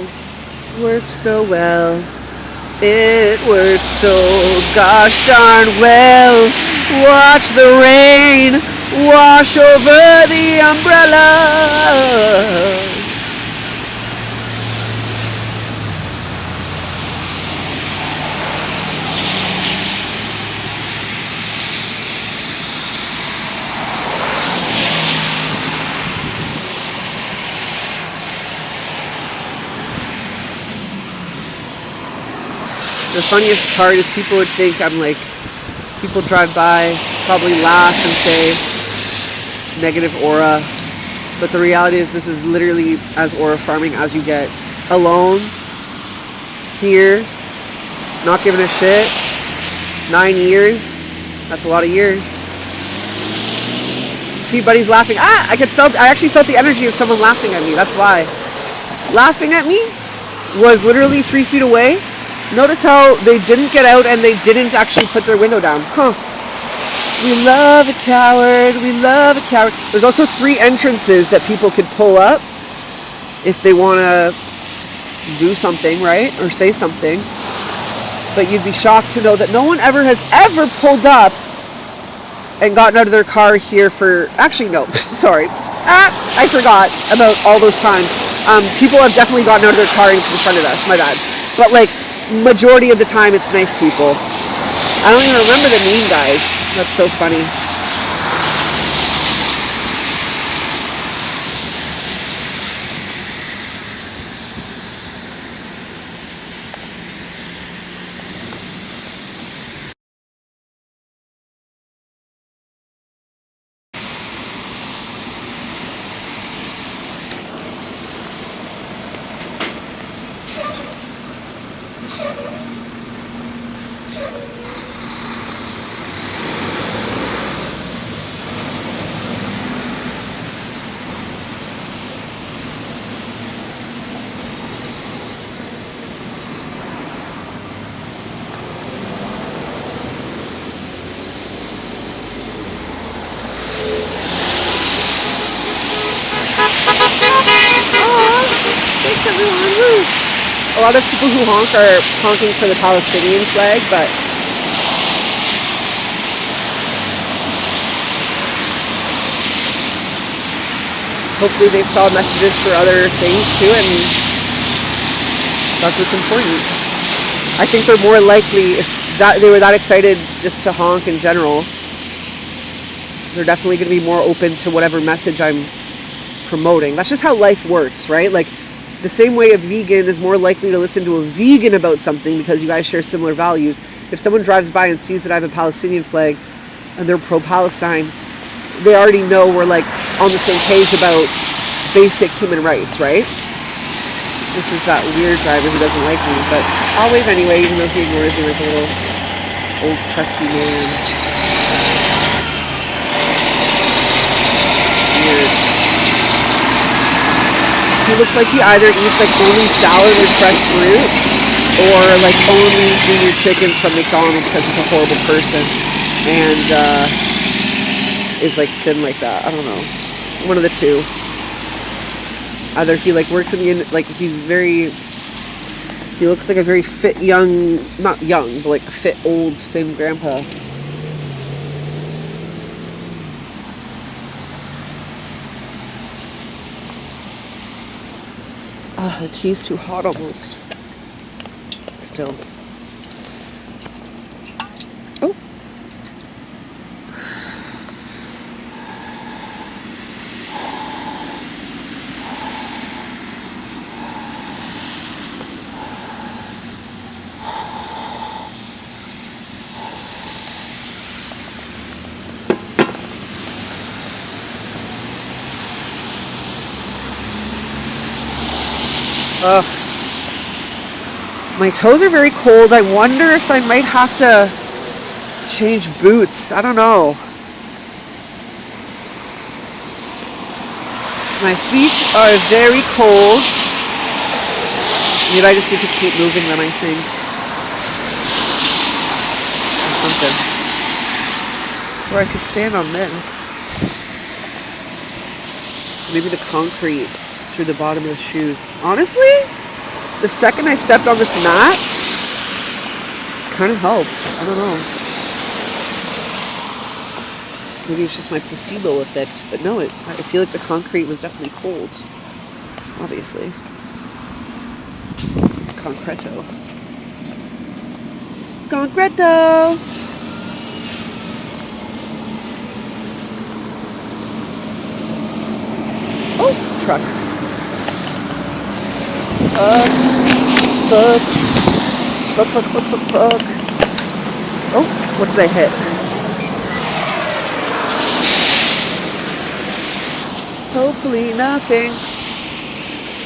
Speaker 1: It worked so gosh darn well. Watch the rain wash over the umbrella. The funniest part is people would think I'm like, people drive by, probably laugh and say negative aura. But the reality is this is literally as aura farming as you get. Alone, here, not giving a shit. 9 years. That's a lot of years. See, buddy's laughing. I actually felt the energy of someone laughing at me. That's why. Laughing at me was literally 3 feet away. Notice how they didn't get out and they didn't actually put their window down. Huh. We love a coward. We love a coward. There's also 3 entrances that people could pull up if they want to do something, right? Or say something. But you'd be shocked to know that no one has ever pulled up and gotten out of their car here for... Actually, no. Sorry. I forgot about all those times. People have definitely gotten out of their car and confronted us. My bad. But, like, majority of the time, it's nice people. I don't even remember the mean guys. That's so funny. A lot of people who honk are honking for the Palestinian flag, but hopefully they saw messages for other things too, and that's what's important. I think they're more likely, if they were that excited just to honk in general, they're definitely going to be more open to whatever message I'm promoting. That's just how life works, right? Like, the same way a vegan is more likely to listen to a vegan about something because you guys share similar values. If someone drives by and sees that I have a Palestinian flag and they're pro-Palestine, they already know we're like on the same page about basic human rights, right? This is that weird driver who doesn't like me, but I'll wave anyway, even though he ignores me like a little old crusty man. Weird. He looks like he either eats like only salad with fresh fruit or like only junior chickens from McDonald's because he's a horrible person and is like thin like that. I don't know. One of the two. Either he like works in the, like he looks like a very fit young, not young, but like a fit old thin grandpa. The tea's too hot almost. Still. Oh. My toes are very cold. I wonder if I might have to change boots. I don't know. My feet are very cold. Maybe I just need to keep moving them, I think. Or something. Or I could stand on this. Maybe the concrete through the bottom of the shoes. Honestly, the second I stepped on this mat, it kind of helped. I don't know. Maybe it's just my placebo effect, but no, I feel like the concrete was definitely cold. Obviously. Concreto. Concreto! Oh, truck. Fuck. Fuck. Oh, what did I hit? Hopefully nothing.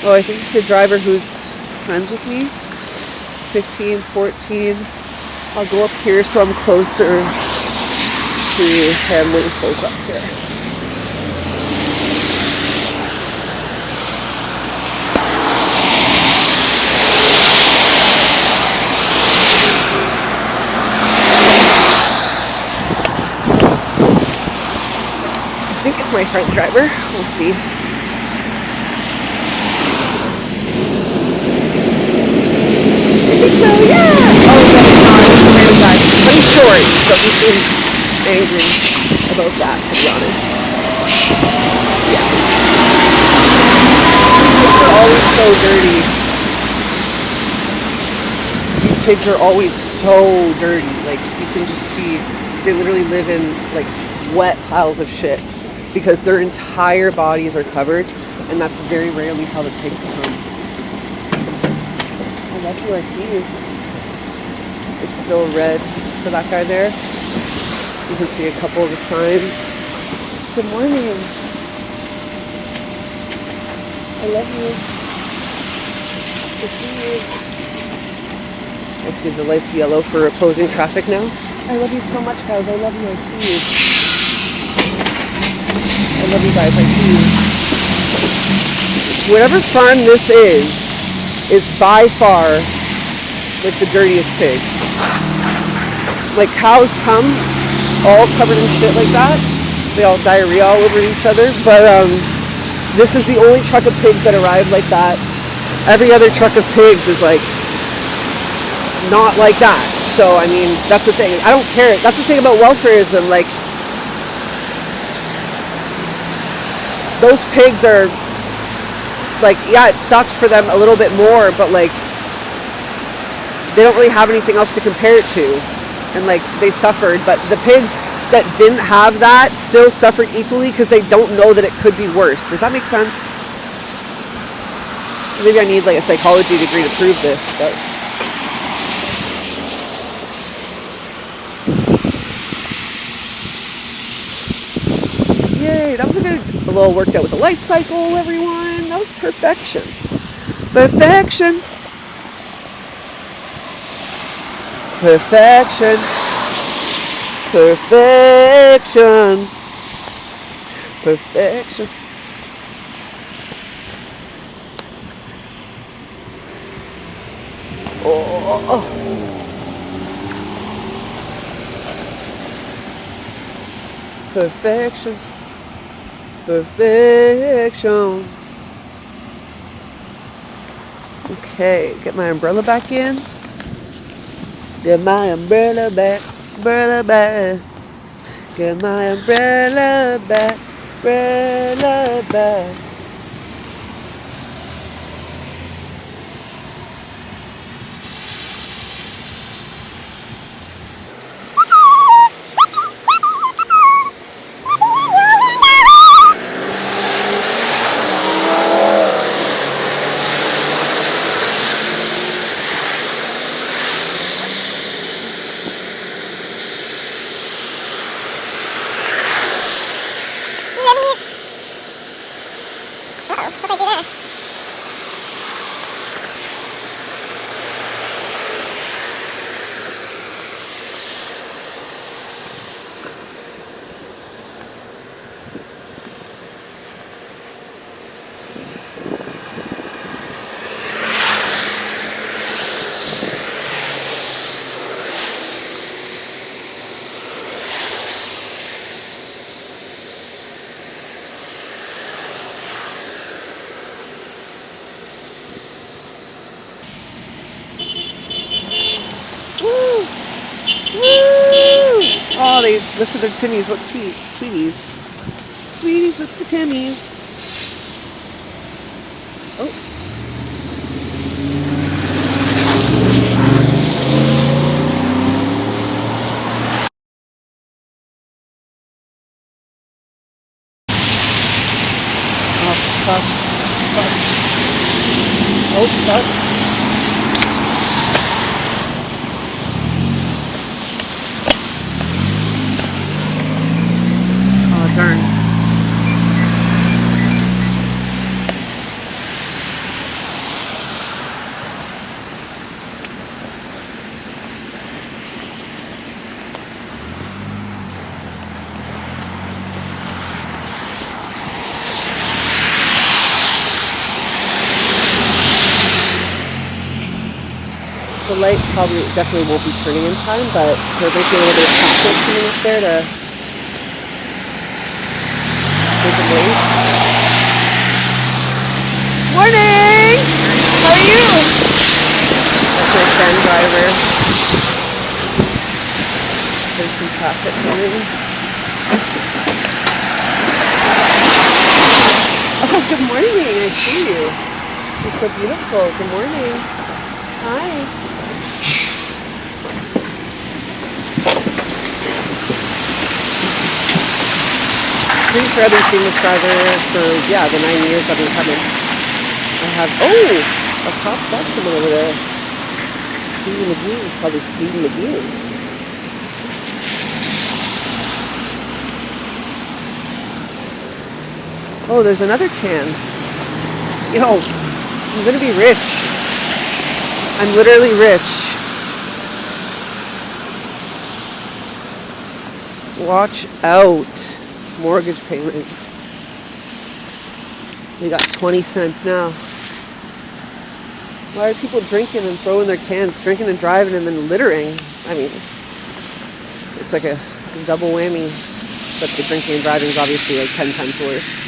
Speaker 1: Oh, I think this is a driver who's friends with me. 15, 14. I'll go up here so I'm closer to him when he pulls up here. I think it's my friend driver. We'll see. I think so, yeah. Oh, no, it's not. It's a random guy. But he's short, so he seems angry about that, to be honest. Yeah. These pigs are always so dirty. These pigs are always so dirty. Like, you can just see, they literally live in, like, wet piles of shit because their entire bodies are covered, and that's very rarely how the pigs come. I love you, I see you. It's still red for that guy there. You can see a couple of the signs. Good morning. I love you. I see you. I see the light's yellow for opposing traffic now. I love you so much, guys. I love you. I see you. I love you guys. I see you. Whatever farm this is by far like the dirtiest pigs. Like cows come all covered in shit like that. They all diarrhea all over each other. But this is the only truck of pigs that arrived like that. Every other truck of pigs is like not like that. So I mean, that's the thing. I don't care. That's the thing about welfareism. Like those pigs are like, yeah, it sucked for them a little bit more, but like they don't really have anything else to compare it to, and like they suffered. But the pigs that didn't have that still suffered equally because they don't know that it could be worse. Does that make sense? Maybe I need like a psychology degree to prove this, but yay, that was a little worked out with the life cycle, everyone. That was perfection. Perfection. Perfection. Perfection. Perfection. Oh. Perfection. Perfection. Okay, get my umbrella back in. Get my umbrella back, umbrella back. Get my umbrella back, umbrella back. Oh, they lifted their timmies. What sweeties? Sweeties with the timmies. Oh. Oh, fuck. Oh, fuck. The light definitely won't be turning in time, but there might be a little bit of traffic coming up there to make them wait. Morning! How are you? That's my friend driver. There's some traffic coming. Oh, good morning. I see you. You're so beautiful. Good morning. Hi. Pretty sure I've been seeing this driver for, the 9 years I've been coming. I have, a cop got someone over there. Speeding McGee. Probably Speeding McGee. Oh, there's another can. Yo, I'm gonna be rich. I'm literally rich. Watch out. Mortgage payment. We got 20 cents now. Why are people drinking and throwing their cans, drinking and driving and then littering? I mean, it's like a double whammy. But the drinking and driving is obviously like 10 times worse.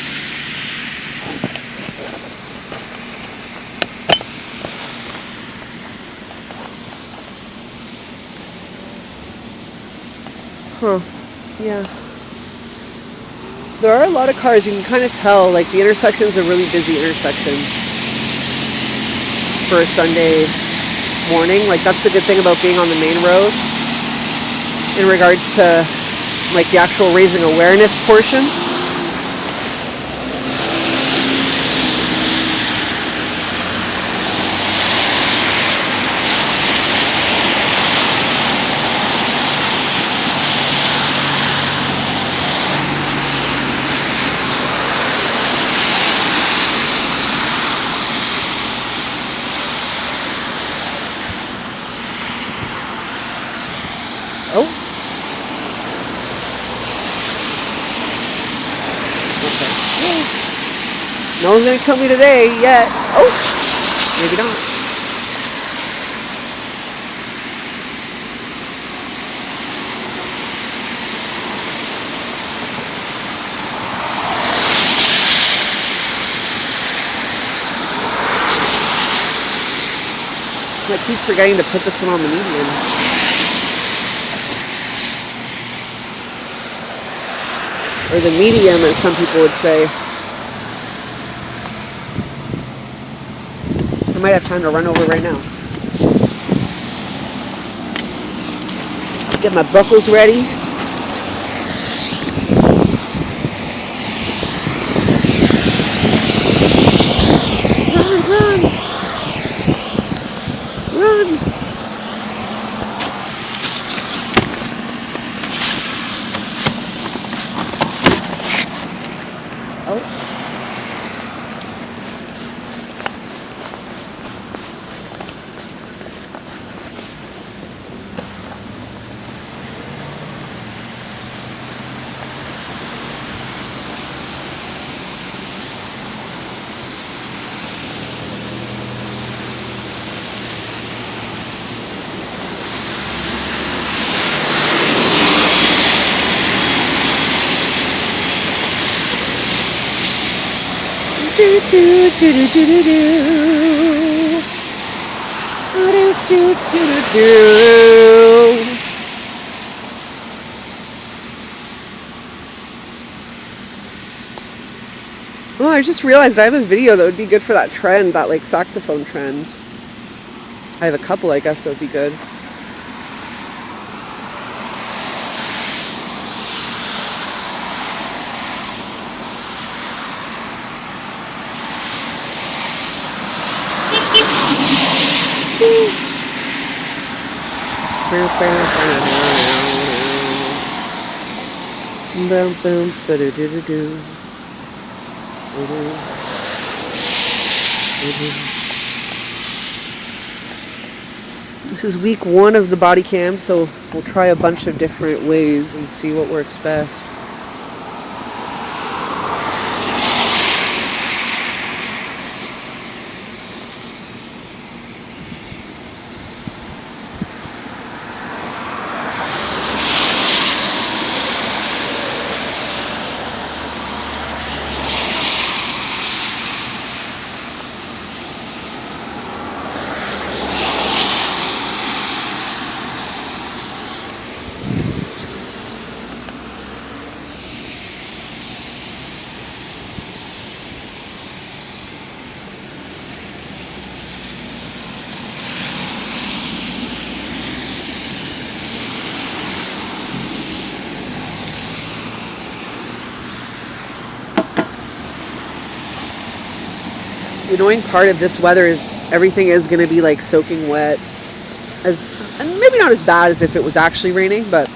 Speaker 1: Huh. Yeah. There are a lot of cars. You can kind of tell, like, the intersection's a really busy intersection for a Sunday morning. Like, that's the good thing about being on the main road in regards to, like, the actual raising awareness portion. Oh. Okay. No one's gonna kill me today yet. Oh. Maybe not. I keep forgetting to put this one on the median. Or the medium, as some people would say. I might have time to run over right now. Get my buckles ready. Run, run. Run. Do do do do do do do. Do do do do do. Oh, I just realized I have a video that would be good for that trend, that like saxophone trend. I have a couple, I guess, that would be good. Boom, boom, ba-do-do-do-do. This is week 1 of the body cam, so we'll try a bunch of different ways and see what works best. The annoying part of this weather is everything is going to be like soaking wet, and maybe not as bad as if it was actually raining, but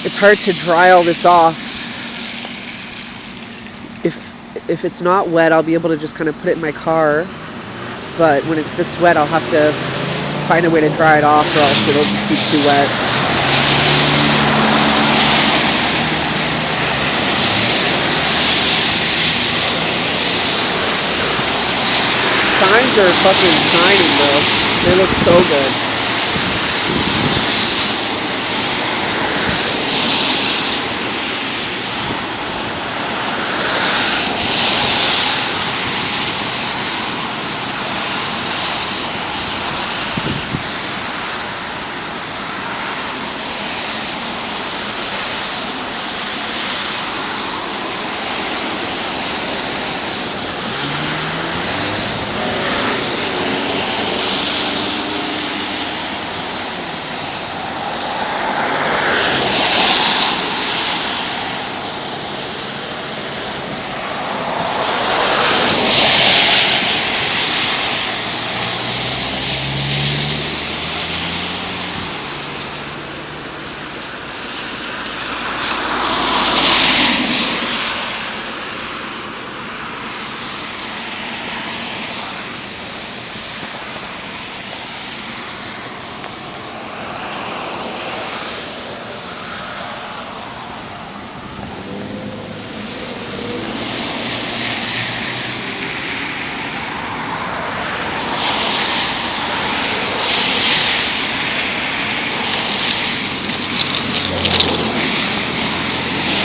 Speaker 1: it's hard to dry all this off. If it's not wet, I'll be able to just kind of put it in my car, but when it's this wet, I'll have to find a way to dry it off, or else it'll just be too wet. Signs are fucking shining, bro. They look so good.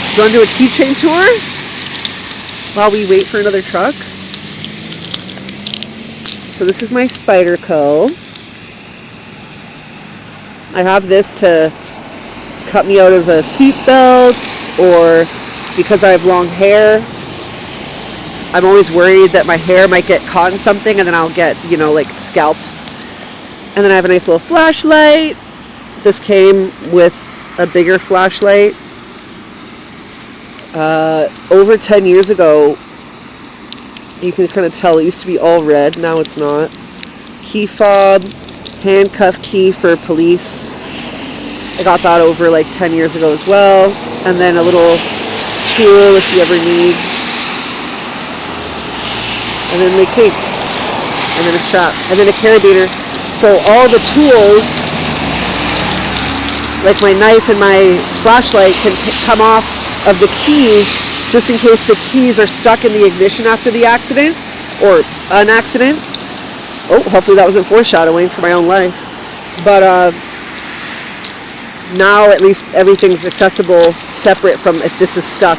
Speaker 1: Do you want to do a keychain tour while we wait for another truck? So this is my Spyderco. I have this to cut me out of a seatbelt, or because I have long hair, I'm always worried that my hair might get caught in something and then I'll get, like scalped. And then I have a nice little flashlight. This came with a bigger flashlight. Over 10 years ago, you can kind of tell it used to be all red, now it's not. Key fob, handcuff key for police. I got that over like 10 years ago as well. And then a little tool if you ever need. And then my cape. And then a strap. And then a carabiner. So all the tools, like my knife and my flashlight, can come off of the keys, just in case the keys are stuck in the ignition after the accident or an accident. Oh, hopefully that wasn't foreshadowing for my own life. But now at least everything's accessible separate from if this is stuck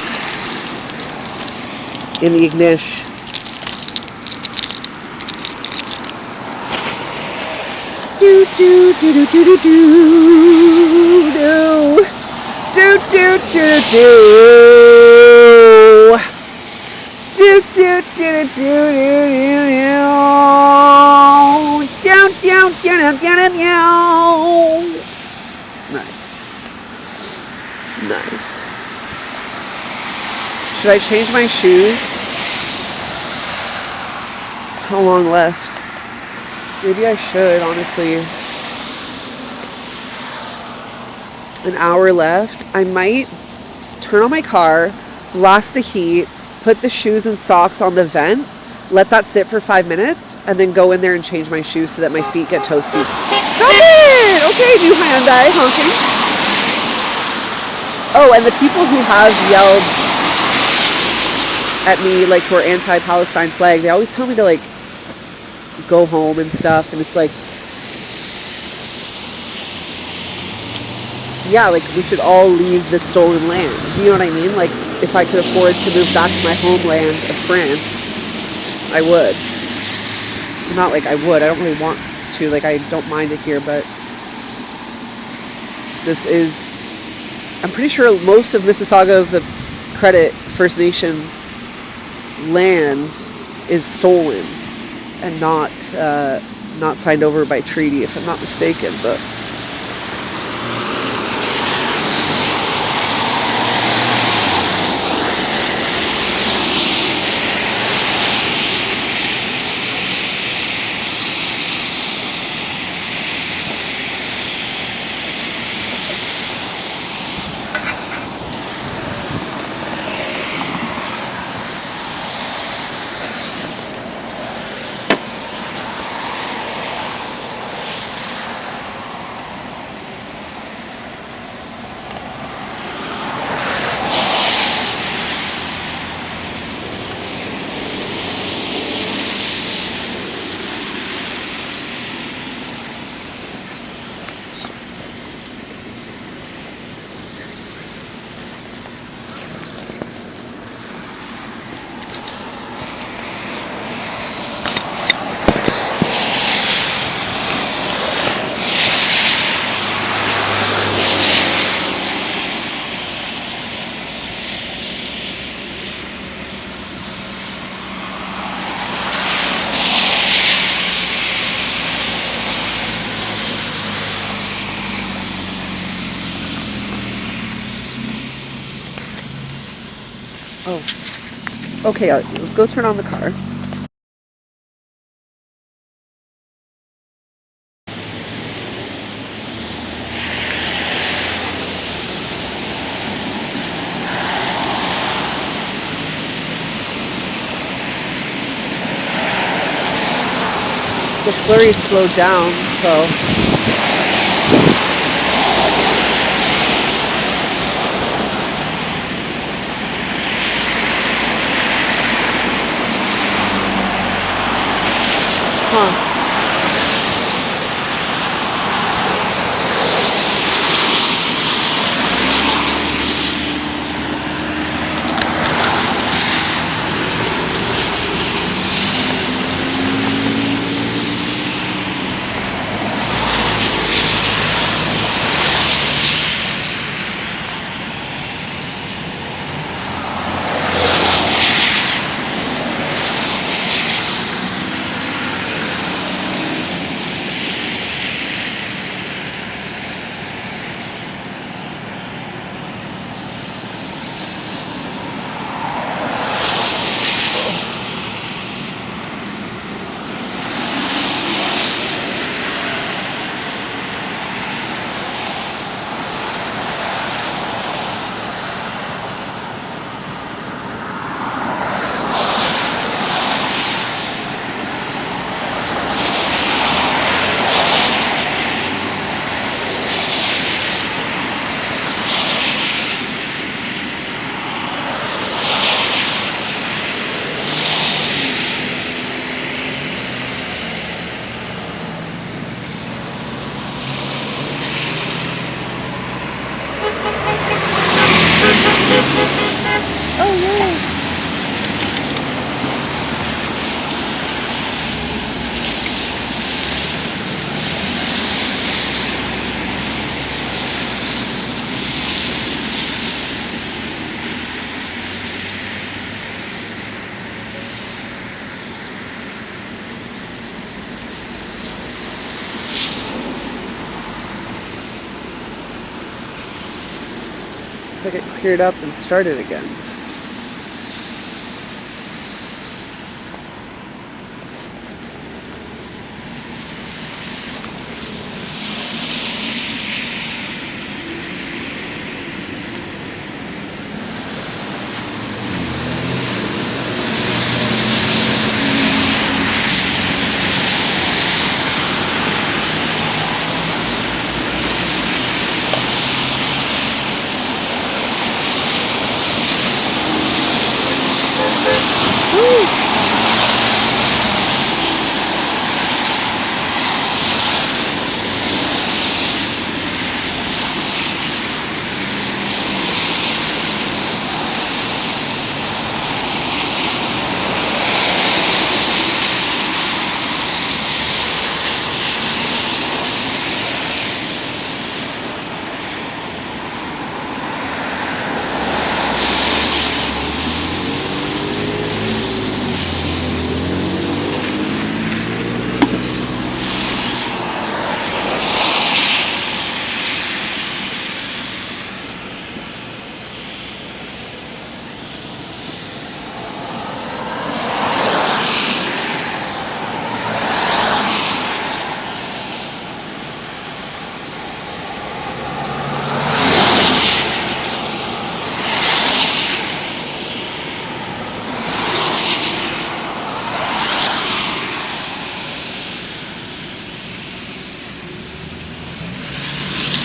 Speaker 1: in the ignition. Do do do do do do do. Do do do do do do do do do. Nice. Nice. Should I change my shoes? How long left? Maybe I should, honestly. An hour left. I might turn on my car, blast the heat, put the shoes and socks on the vent, let that sit for 5 minutes, and then go in there and change my shoes so that my feet get toasty. Stop it! Okay, new Hyundai, honking. Oh, and the people who have yelled at me, like, who are anti-Palestine flag, they always tell me to, like, go home and stuff, and it's like, yeah, like, we should all leave the stolen land. You know what I mean? Like, if I could afford to move back to my homeland of France, I would. Not like I would. I don't really want to. Like, I don't mind it here, but this is... I'm pretty sure most of Mississauga of the Credit First Nation land is stolen and not signed over by treaty, if I'm not mistaken, but... Oh. Okay, let's go turn on the car. The flurry slowed down, so... Huh. Oh, yay! It's like it cleared up and started again.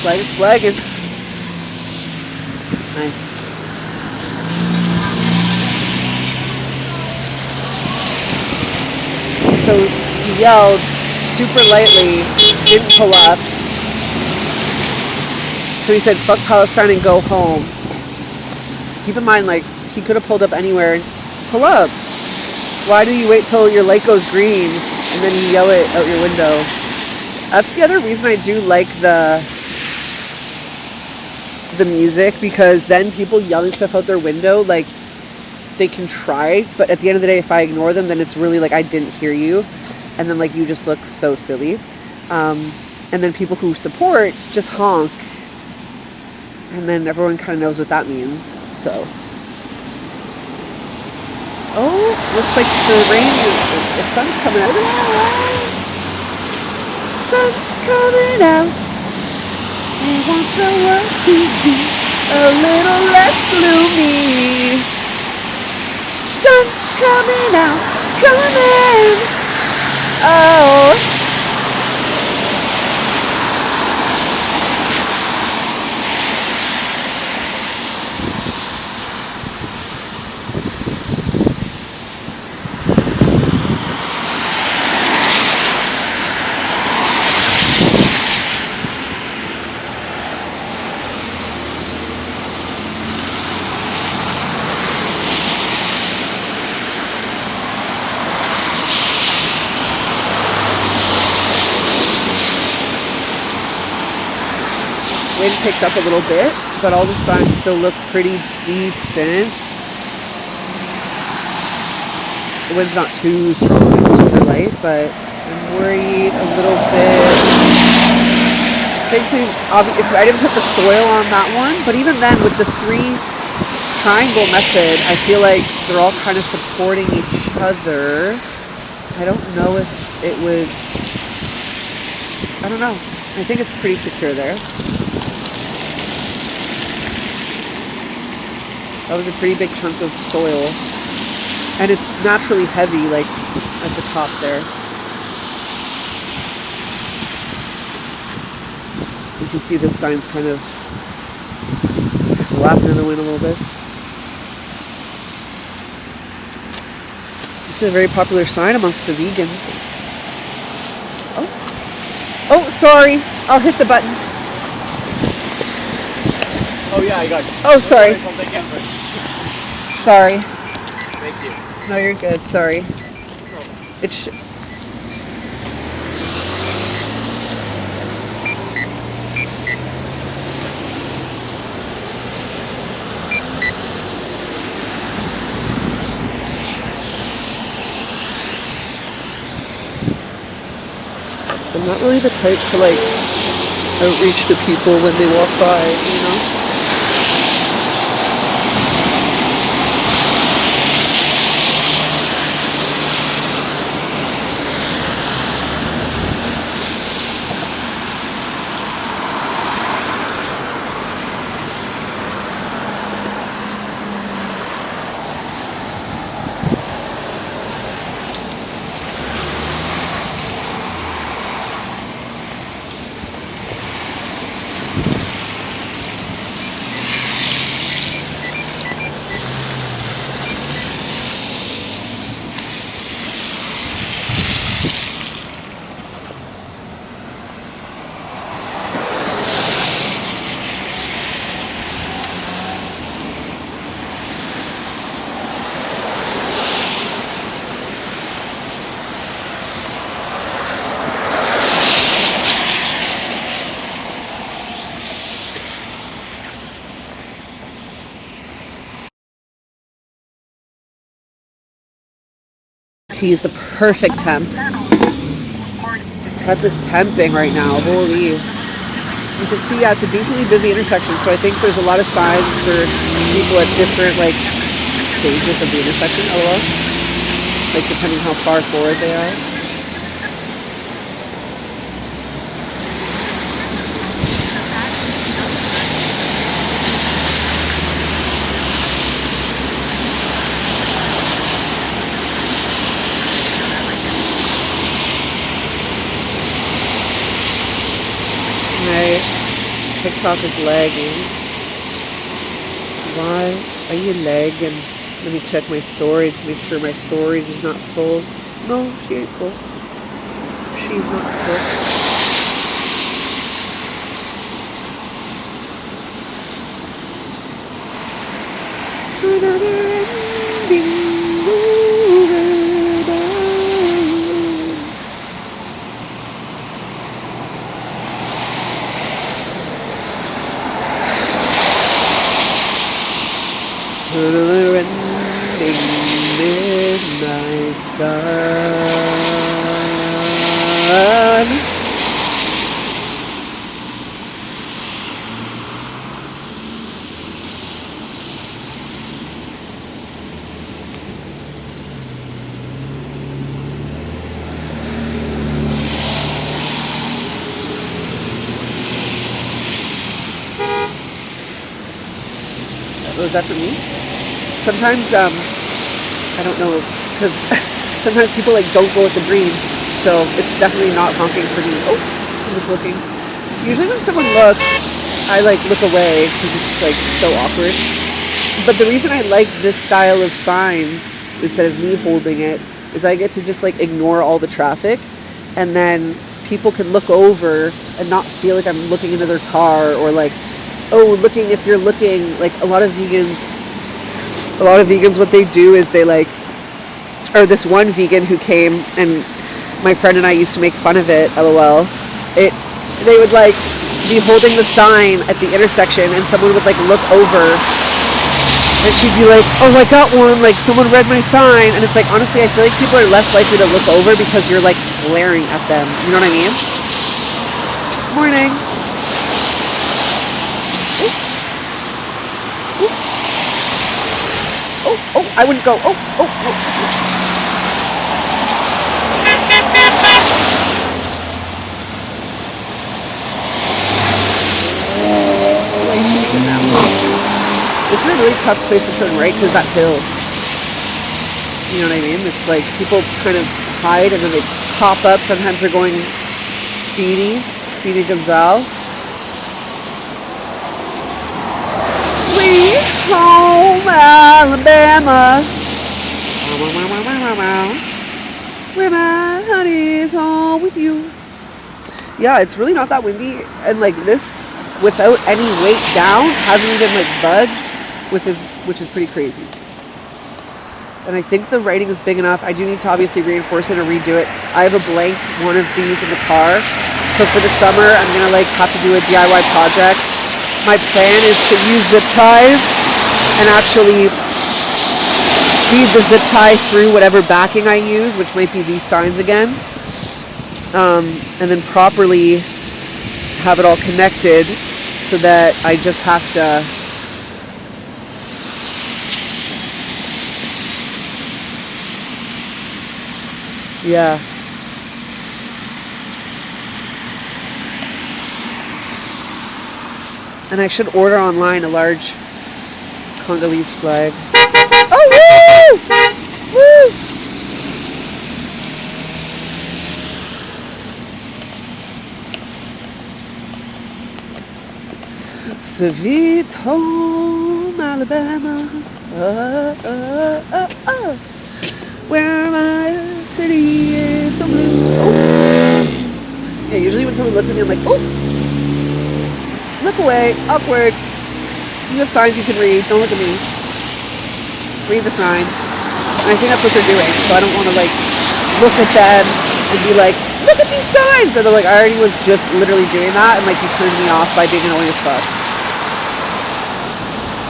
Speaker 1: Flag is flagging. Nice. So he yelled super lightly, didn't pull up. So he said, fuck Palestine and go home. Keep in mind, like, he could have pulled up anywhere and pull up. Why do you wait till your light goes green and then you yell it out your window? That's the other reason I do like the music, because then people yelling stuff out their window, like, they can try, but at the end of the day, if I ignore them, then it's really like I didn't hear you, and then like you just look so silly. And then people who support just honk, and then everyone kind of knows what that means. So Oh, looks like the rain the sun's coming out. Sun's coming out. We want the world to be a little less gloomy. Sun's coming out, coming. Oh. Wind picked up a little bit, but all the signs still look pretty decent. The wind's not too strong, it's super light, but I'm worried a little bit. Thankfully, if I didn't put the soil on that one, but even then with the 3 triangle method, I feel like they're all kind of supporting each other. I don't know if it would, I don't know. I think it's pretty secure there. That was a pretty big chunk of soil. And it's naturally heavy, like, at the top there. You can see this sign's kind of flapping in the wind a little bit. This is a very popular sign amongst the vegans. Oh, sorry. I'll hit the button.
Speaker 2: Oh yeah, I got you.
Speaker 1: Oh, sorry. Sorry.
Speaker 2: Thank you.
Speaker 1: No, you're good. Sorry. It's. I'm not really the type to like outreach to people when they walk by, you know? To use the perfect temp. Temp is temping right now. Holy. You can see, yeah, it's a decently busy intersection, so I think there's a lot of signs for people at different, like, stages of the intersection, LOL. Like, depending how far forward they are. My TikTok is lagging. Why are you lagging? Let me check my storage, make sure my storage is not full. No, she ain't full. She's not full. Another ending over by. Another ending midnight sun. Was that for me? Sometimes, I don't know, because sometimes people like don't go with the green, so it's definitely not honking for me. Oh, someone's looking. Usually when someone looks, I like look away because it's like so awkward. But the reason I like this style of signs instead of me holding it is I get to just like ignore all the traffic, and then people can look over and not feel like I'm looking into their car, or like, oh, looking, if you're looking, like a lot of vegans, what they do is they like, or this one vegan who came, and my friend and I used to make fun of it, LOL, they would like be holding the sign at the intersection, and someone would like look over, and she'd be like, oh, I got one, like someone read my sign. And it's like, honestly, I feel like people are less likely to look over because you're like glaring at them. You know what I mean? Morning. Oh, I wouldn't go. Oh. This is a really tough place to turn right because that hill. You know what I mean? It's like people kind of hide and then they pop up. Sometimes they're going Speedy Gonzale. Sweet home Alabama, where my honey's home with you. Yeah, it's really not that windy, and like this, without any weight down, hasn't even like budged, which is pretty crazy. And I think the writing is big enough. I do need to obviously reinforce it or redo it. I have a blank one of these in the car, so for the summer I'm gonna like have to do a DIY project. My plan is to use zip ties and actually feed the zip tie through whatever backing I use, which might be these signs again, and then properly have it all connected so that I just have to and I should order online a large Congolese flag. Oh, woo! Woo! Sweet home Alabama, where my city is so blue. Oh. Yeah, usually when someone looks at me, I'm like, oh, look away, awkward. You have signs you can read, don't look at me. Read the signs. And I think that's what they're doing, so I don't want to like look at them and be like, look at these signs! And they're like, I already was just literally doing that, and like you turned me off by being annoying as fuck.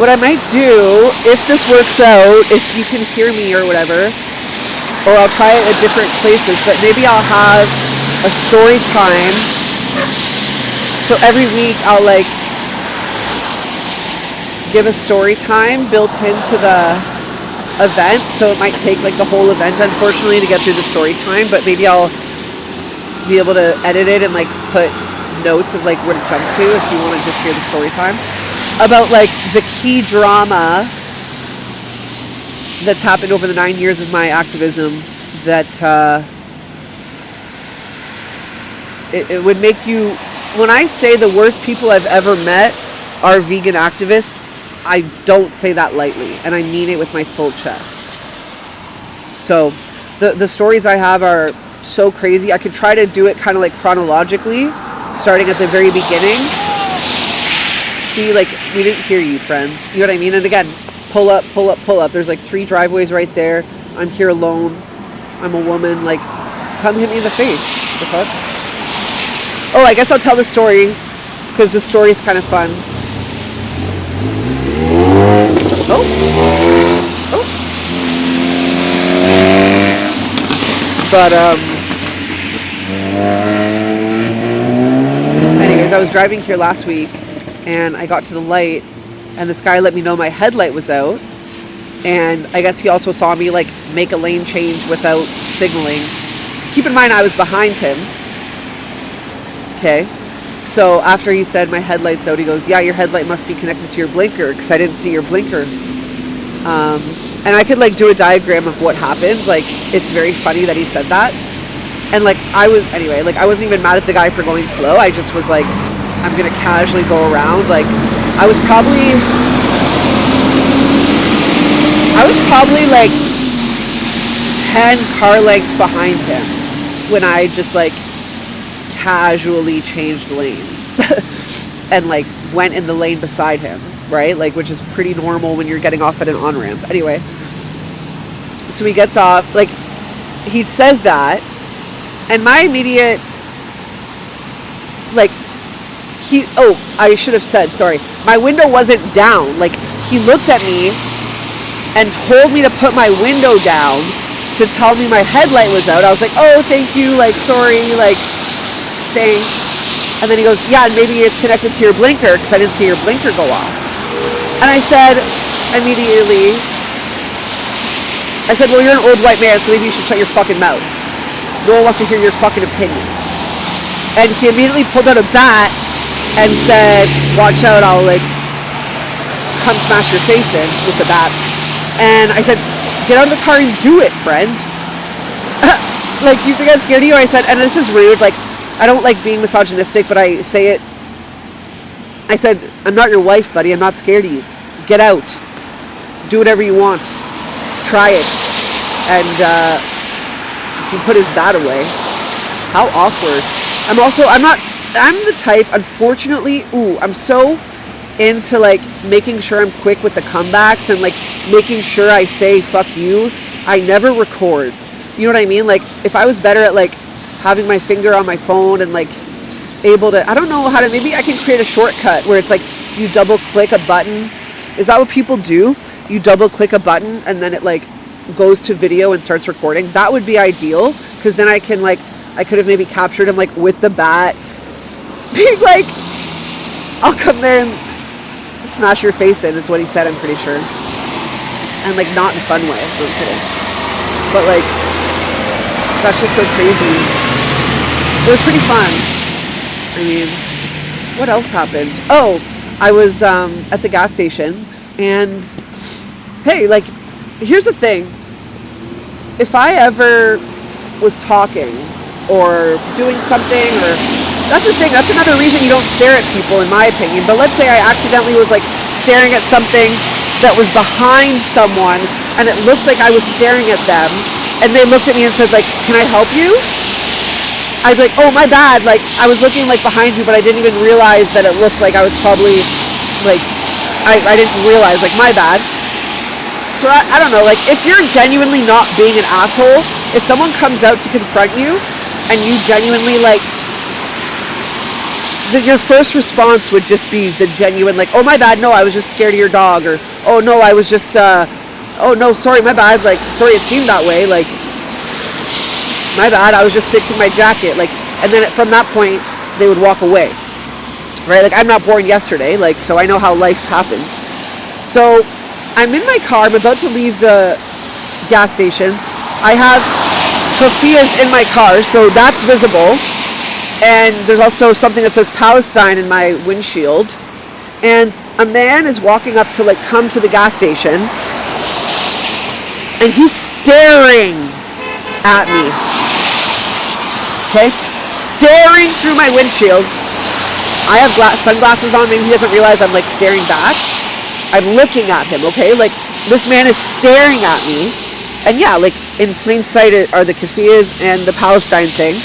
Speaker 1: What I might do, if this works out, if you can hear me or whatever, or I'll try it at different places, but maybe I'll have a story time. So every week I'll like give a story time built into the event. So it might take like the whole event, unfortunately, to get through the story time, but maybe I'll be able to edit it and like put notes of like where to jump to if you want to just hear the story time about like the key drama that's happened over the 9 years of my activism that it would make you, when I say the worst people I've ever met are vegan activists, I don't say that lightly, and I mean it with my full chest. So the stories I have are so crazy. I could try to do it kind of like chronologically, starting at the very beginning. See, like, we didn't hear you, friend. You know what I mean? And again, pull up. There's like 3 driveways right there. I'm here alone. I'm a woman. Like, come hit me in the face. The fuck? Oh, I guess I'll tell the story, because the story is kind of fun. Oh. But, anyways, I was driving here last week, and I got to the light, and this guy let me know my headlight was out, and I guess he also saw me like make a lane change without signaling. Keep in mind I was behind him. Okay. So after he said my headlight's out, he goes, yeah, your headlight must be connected to your blinker because I didn't see your blinker. And I could like do a diagram of what happened. Like, it's very funny that he said that. And like, I wasn't even mad at the guy for going slow. I just was like, I'm going to casually go around. Like, I was probably like 10 car lengths behind him when I just like casually changed lanes and like went in the lane beside him, right? Like, which is pretty normal when you're getting off at an on-ramp. Anyway, so he gets off, like, he says that, and my immediate, like, I should have said, sorry, my window wasn't down. Like, he looked at me and told me to put my window down to tell me my headlight was out. I was like, oh, thank you, like, sorry, like, thanks. And then he goes, yeah, and maybe it's connected to your blinker because I didn't see your blinker go off. And I said immediately, well, you're an old white man, so maybe you should shut your fucking mouth. No one wants to hear your fucking opinion. And he immediately pulled out a bat and said, watch out, I'll like come smash your face in with the bat. And I said, get out of the car and do it, friend. Like, you think I'm scared of you? I said, and this is rude, like, I don't like being misogynistic, but I say it. I said, I'm not your wife, buddy. I'm not scared of you. Get out. Do whatever you want. Try it. And he put his bat away. How awkward. I'm the type, unfortunately, I'm so into like making sure I'm quick with the comebacks and like making sure I say fuck you. I never record. You know what I mean? Like, if I was better at like having my finger on my phone and like able to, I don't know how to, maybe I can create a shortcut where it's like you double click a button. Is that what people do? You double click a button and then it like goes to video and starts recording. That would be ideal, because then I can like, I could have maybe captured him like with the bat being like, I'll come there and smash your face in, is what he said, I'm pretty sure. And like, not in a fun way, no, I'm kidding. But like, that's just so crazy. It was pretty fun. I mean, what else happened? Oh, I was at the gas station, and hey, like, here's the thing. If I ever was talking or doing something, or that's the thing, that's another reason you don't stare at people, in my opinion. But let's say I accidentally was like staring at something that was behind someone and it looked like I was staring at them, and they looked at me and said like, can I help you? I'd be like, oh, my bad, like I was looking like behind you, but I didn't even realize that it looked like I was probably like, I didn't realize, like, my bad. So I don't know, like, if you're genuinely not being an asshole, if someone comes out to confront you and you genuinely like, your first response would just be the genuine, like, oh, my bad, no, I was just scared of your dog, or, oh, no, I was just, oh, no, sorry, my bad, like, sorry, it seemed that way, like, my bad, I was just fixing my jacket, like, and then from that point, they would walk away, right? Like, I'm not born yesterday, like, so I know how life happens. So, I'm in my car, I'm about to leave the gas station, I have Sofia's in my car, so that's visible. And there's also something that says Palestine in my windshield. And a man is walking up to like come to the gas station. And he's staring at me. Okay? Staring through my windshield. I have sunglasses on. Maybe he doesn't realize I'm like staring back. I'm looking at him, okay? Like, this man is staring at me. And yeah, like in plain sight are the kafiyas and the Palestine thing.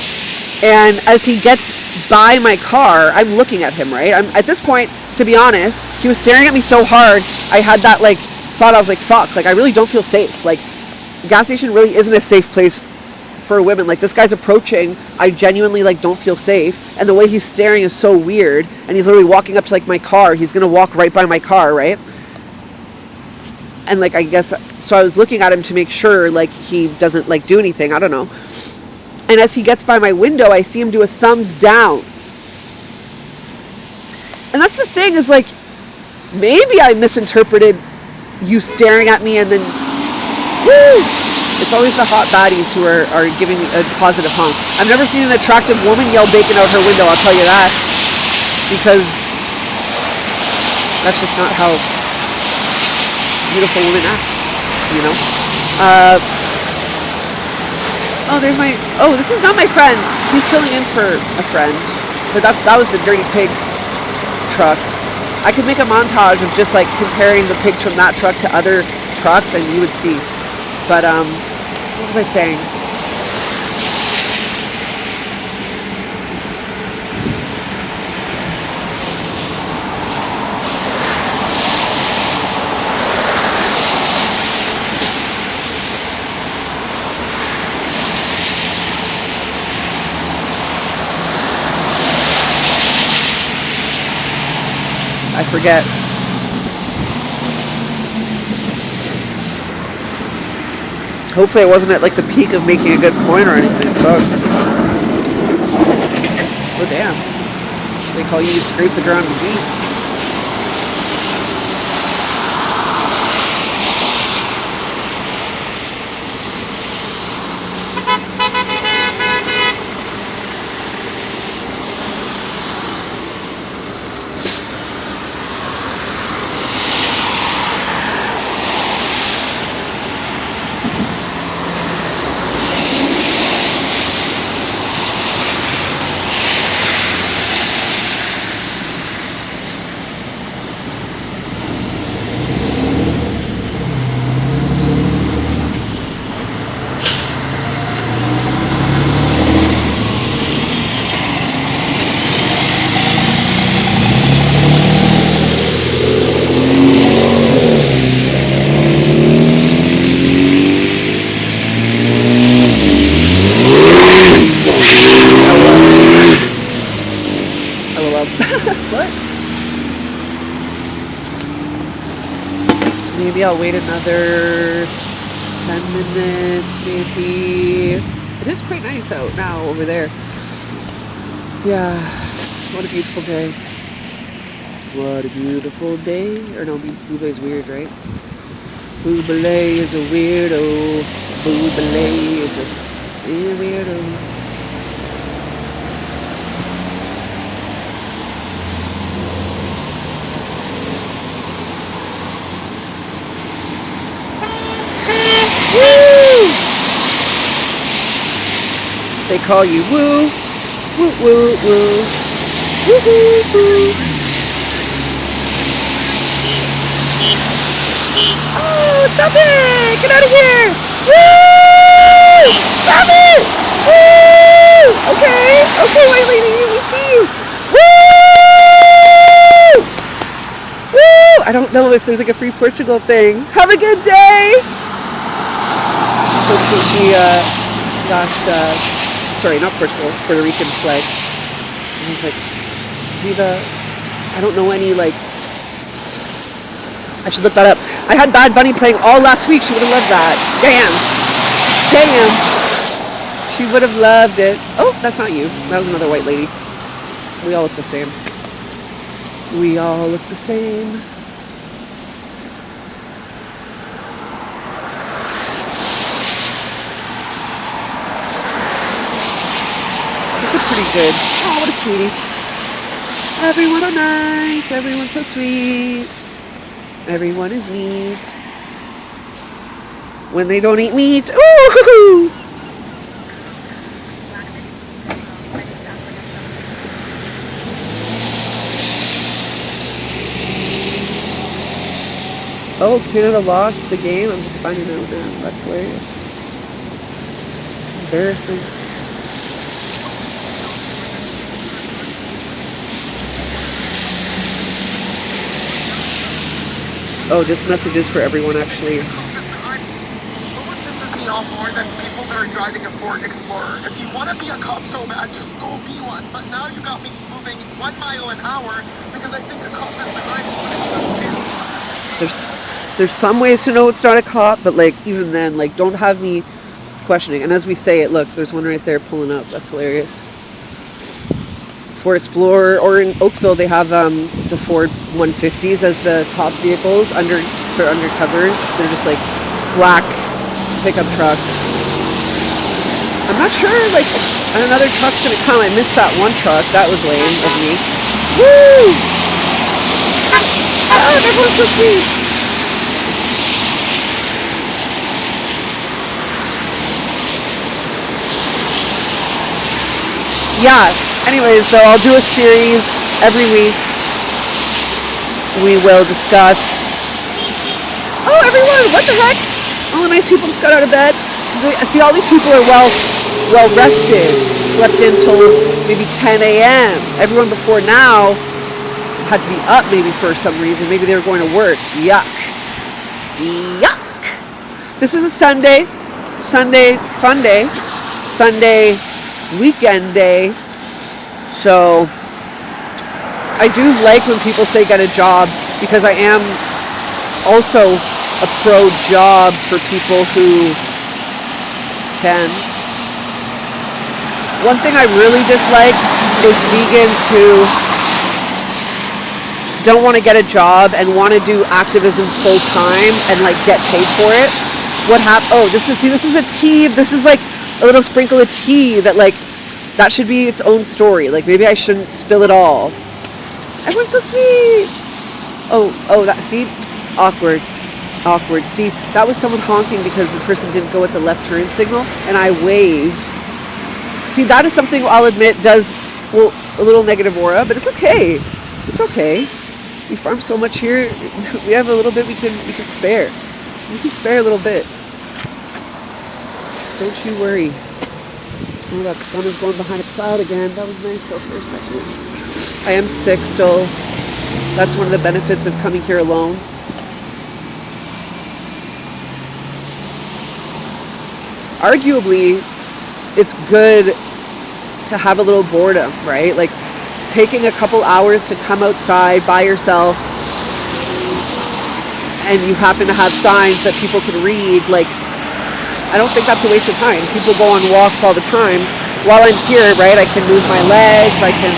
Speaker 1: And as he gets by my car, I'm looking at him, right? I'm at this point, to be honest, he was staring at me so hard, I had that like thought, I was like, fuck, like I really don't feel safe. Like, gas station really isn't a safe place for women. Like, this guy's approaching, I genuinely like don't feel safe. And the way he's staring is so weird. And he's literally walking up to like my car. He's gonna walk right by my car, right? And like, I guess, so I was looking at him to make sure like he doesn't like do anything, I don't know. And as he gets by my window, I see him do a thumbs down. And that's the thing, is like, maybe I misinterpreted you staring at me and then, woo! It's always the hot baddies who are giving me a positive honk. I've never seen an attractive woman yell bacon out her window, I'll tell you that. because that's just not how beautiful women act, you know? This is not my friend. He's filling in for a friend. But that was the dirty pig truck. I could make a montage of just like comparing the pigs from that truck to other trucks and you would see. But what was I saying? I forget. Hopefully I wasn't at like the peak of making a good point or anything. Fuck. Oh damn. They call you to scrape the ground with meat. Maybe I'll wait another 10 minutes, maybe. It is quite nice out now over there. Yeah, what a beautiful day. What a beautiful day. Or no, Boobale's weird, right? Boobale is a weirdo. Boobale is a weirdo. They call you woo, woo, woo, woo, woo, woo, woo. Oh, stop it! Get out of here! Woo! Stop it! Woo! Okay, white lady, we see you. Woo! Woo! I don't know if there's like a free Portugal thing. Have a good day! So she flashed, sorry, not Portugal, Puerto Rican flag. And he's like, Viva, I don't know any, like, I should look that up. I had Bad Bunny playing all last week. She would have loved that. Damn. She would have loved it. Oh, that's not you. That was another white lady. We all look the same. We all look the same. Pretty good. Oh, what a sweetie. Everyone so nice. Everyone's so sweet. Everyone is neat. When they don't eat meat. Ooh! Oh, Canada lost the game. I'm just finding out now. That's hilarious. Embarrassing. Oh, this message is for everyone, actually.
Speaker 3: What pisses me off more than people that are driving a Ford Explorer? If you want to be a cop so bad, just go be one. But now you got me moving 1 mile an hour because I think a cop is behind me.
Speaker 1: There's some ways to know it's not a cop, but like even then, like don't have me questioning. And as we say it, look, there's one right there pulling up. That's hilarious. Ford Explorer, or in Oakville they have the Ford 150s as the top vehicles for undercovers. They're just like black pickup trucks. I'm not sure like another truck's gonna come. I missed that one truck. That was lame of me. Woo! Oh, everyone's so sweet. Yeah, anyways, though, I'll do a series every week. We will discuss. Oh, everyone, what the heck? All the nice people just got out of bed. I see all these people are well rested, slept in till maybe 10 a.m. Everyone before now had to be up maybe for some reason. Maybe they were going to work. Yuck. This is a Sunday fun day, Sunday weekend day. So I do like when people say get a job, because I am also a pro job for people who can. One thing I really dislike is vegans who don't want to get a job and want to do activism full time and like get paid for it. What happened? Oh, this is a tea. This is like a little sprinkle of tea that like, that should be its own story. Like maybe I shouldn't spill it all. Everyone's so sweet. Oh, that, see? Awkward. See, that was someone honking because the person didn't go with the left turn signal and I waved. See, that is something I'll admit does, well, a little negative aura, but it's okay. It's okay. We farm so much here. We have a little bit we can spare. We can spare a little bit. Don't you worry. Oh, that sun is going behind a cloud again. That was nice though for a second. I am sick still. That's one of the benefits of coming here alone. Arguably, it's good to have a little boredom, right? Like taking a couple hours to come outside by yourself and you happen to have signs that people can read, like, I don't think that's a waste of time. People go on walks all the time. While I'm here, right, I can move my legs, I can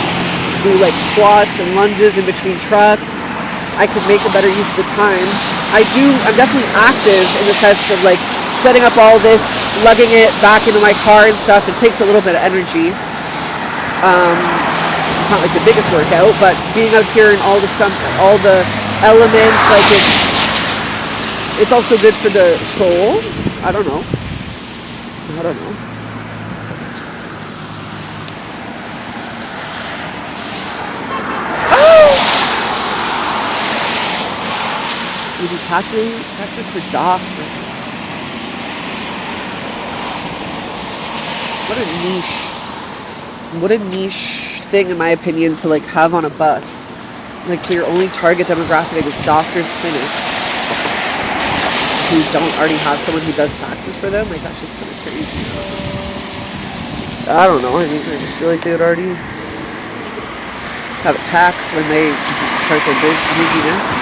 Speaker 1: do like squats and lunges in between trucks. I could make a better use of the time. I'm definitely active in the sense of like setting up all this, lugging it back into my car and stuff. It takes a little bit of energy. It's not like the biggest workout, but being out here in all the elements, like it's also good for the soul. I don't know. We do taxes for doctors. What a niche thing, in my opinion, to like have on a bus. Like, so your only target demographic is doctors' clinics who don't already have someone who does taxes for them. Like, that's just kind of crazy. I don't know. I mean, I just feel like they would already have a tax when they start their busyness.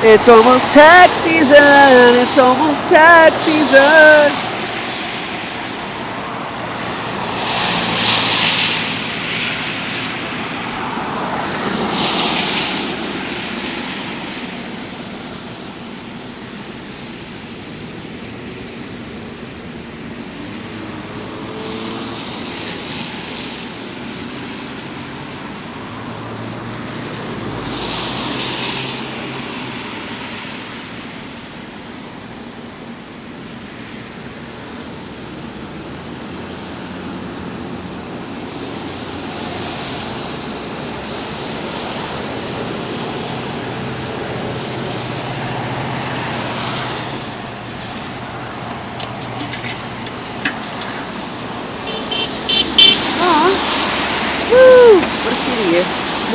Speaker 1: It's almost tax season. It's almost tax season.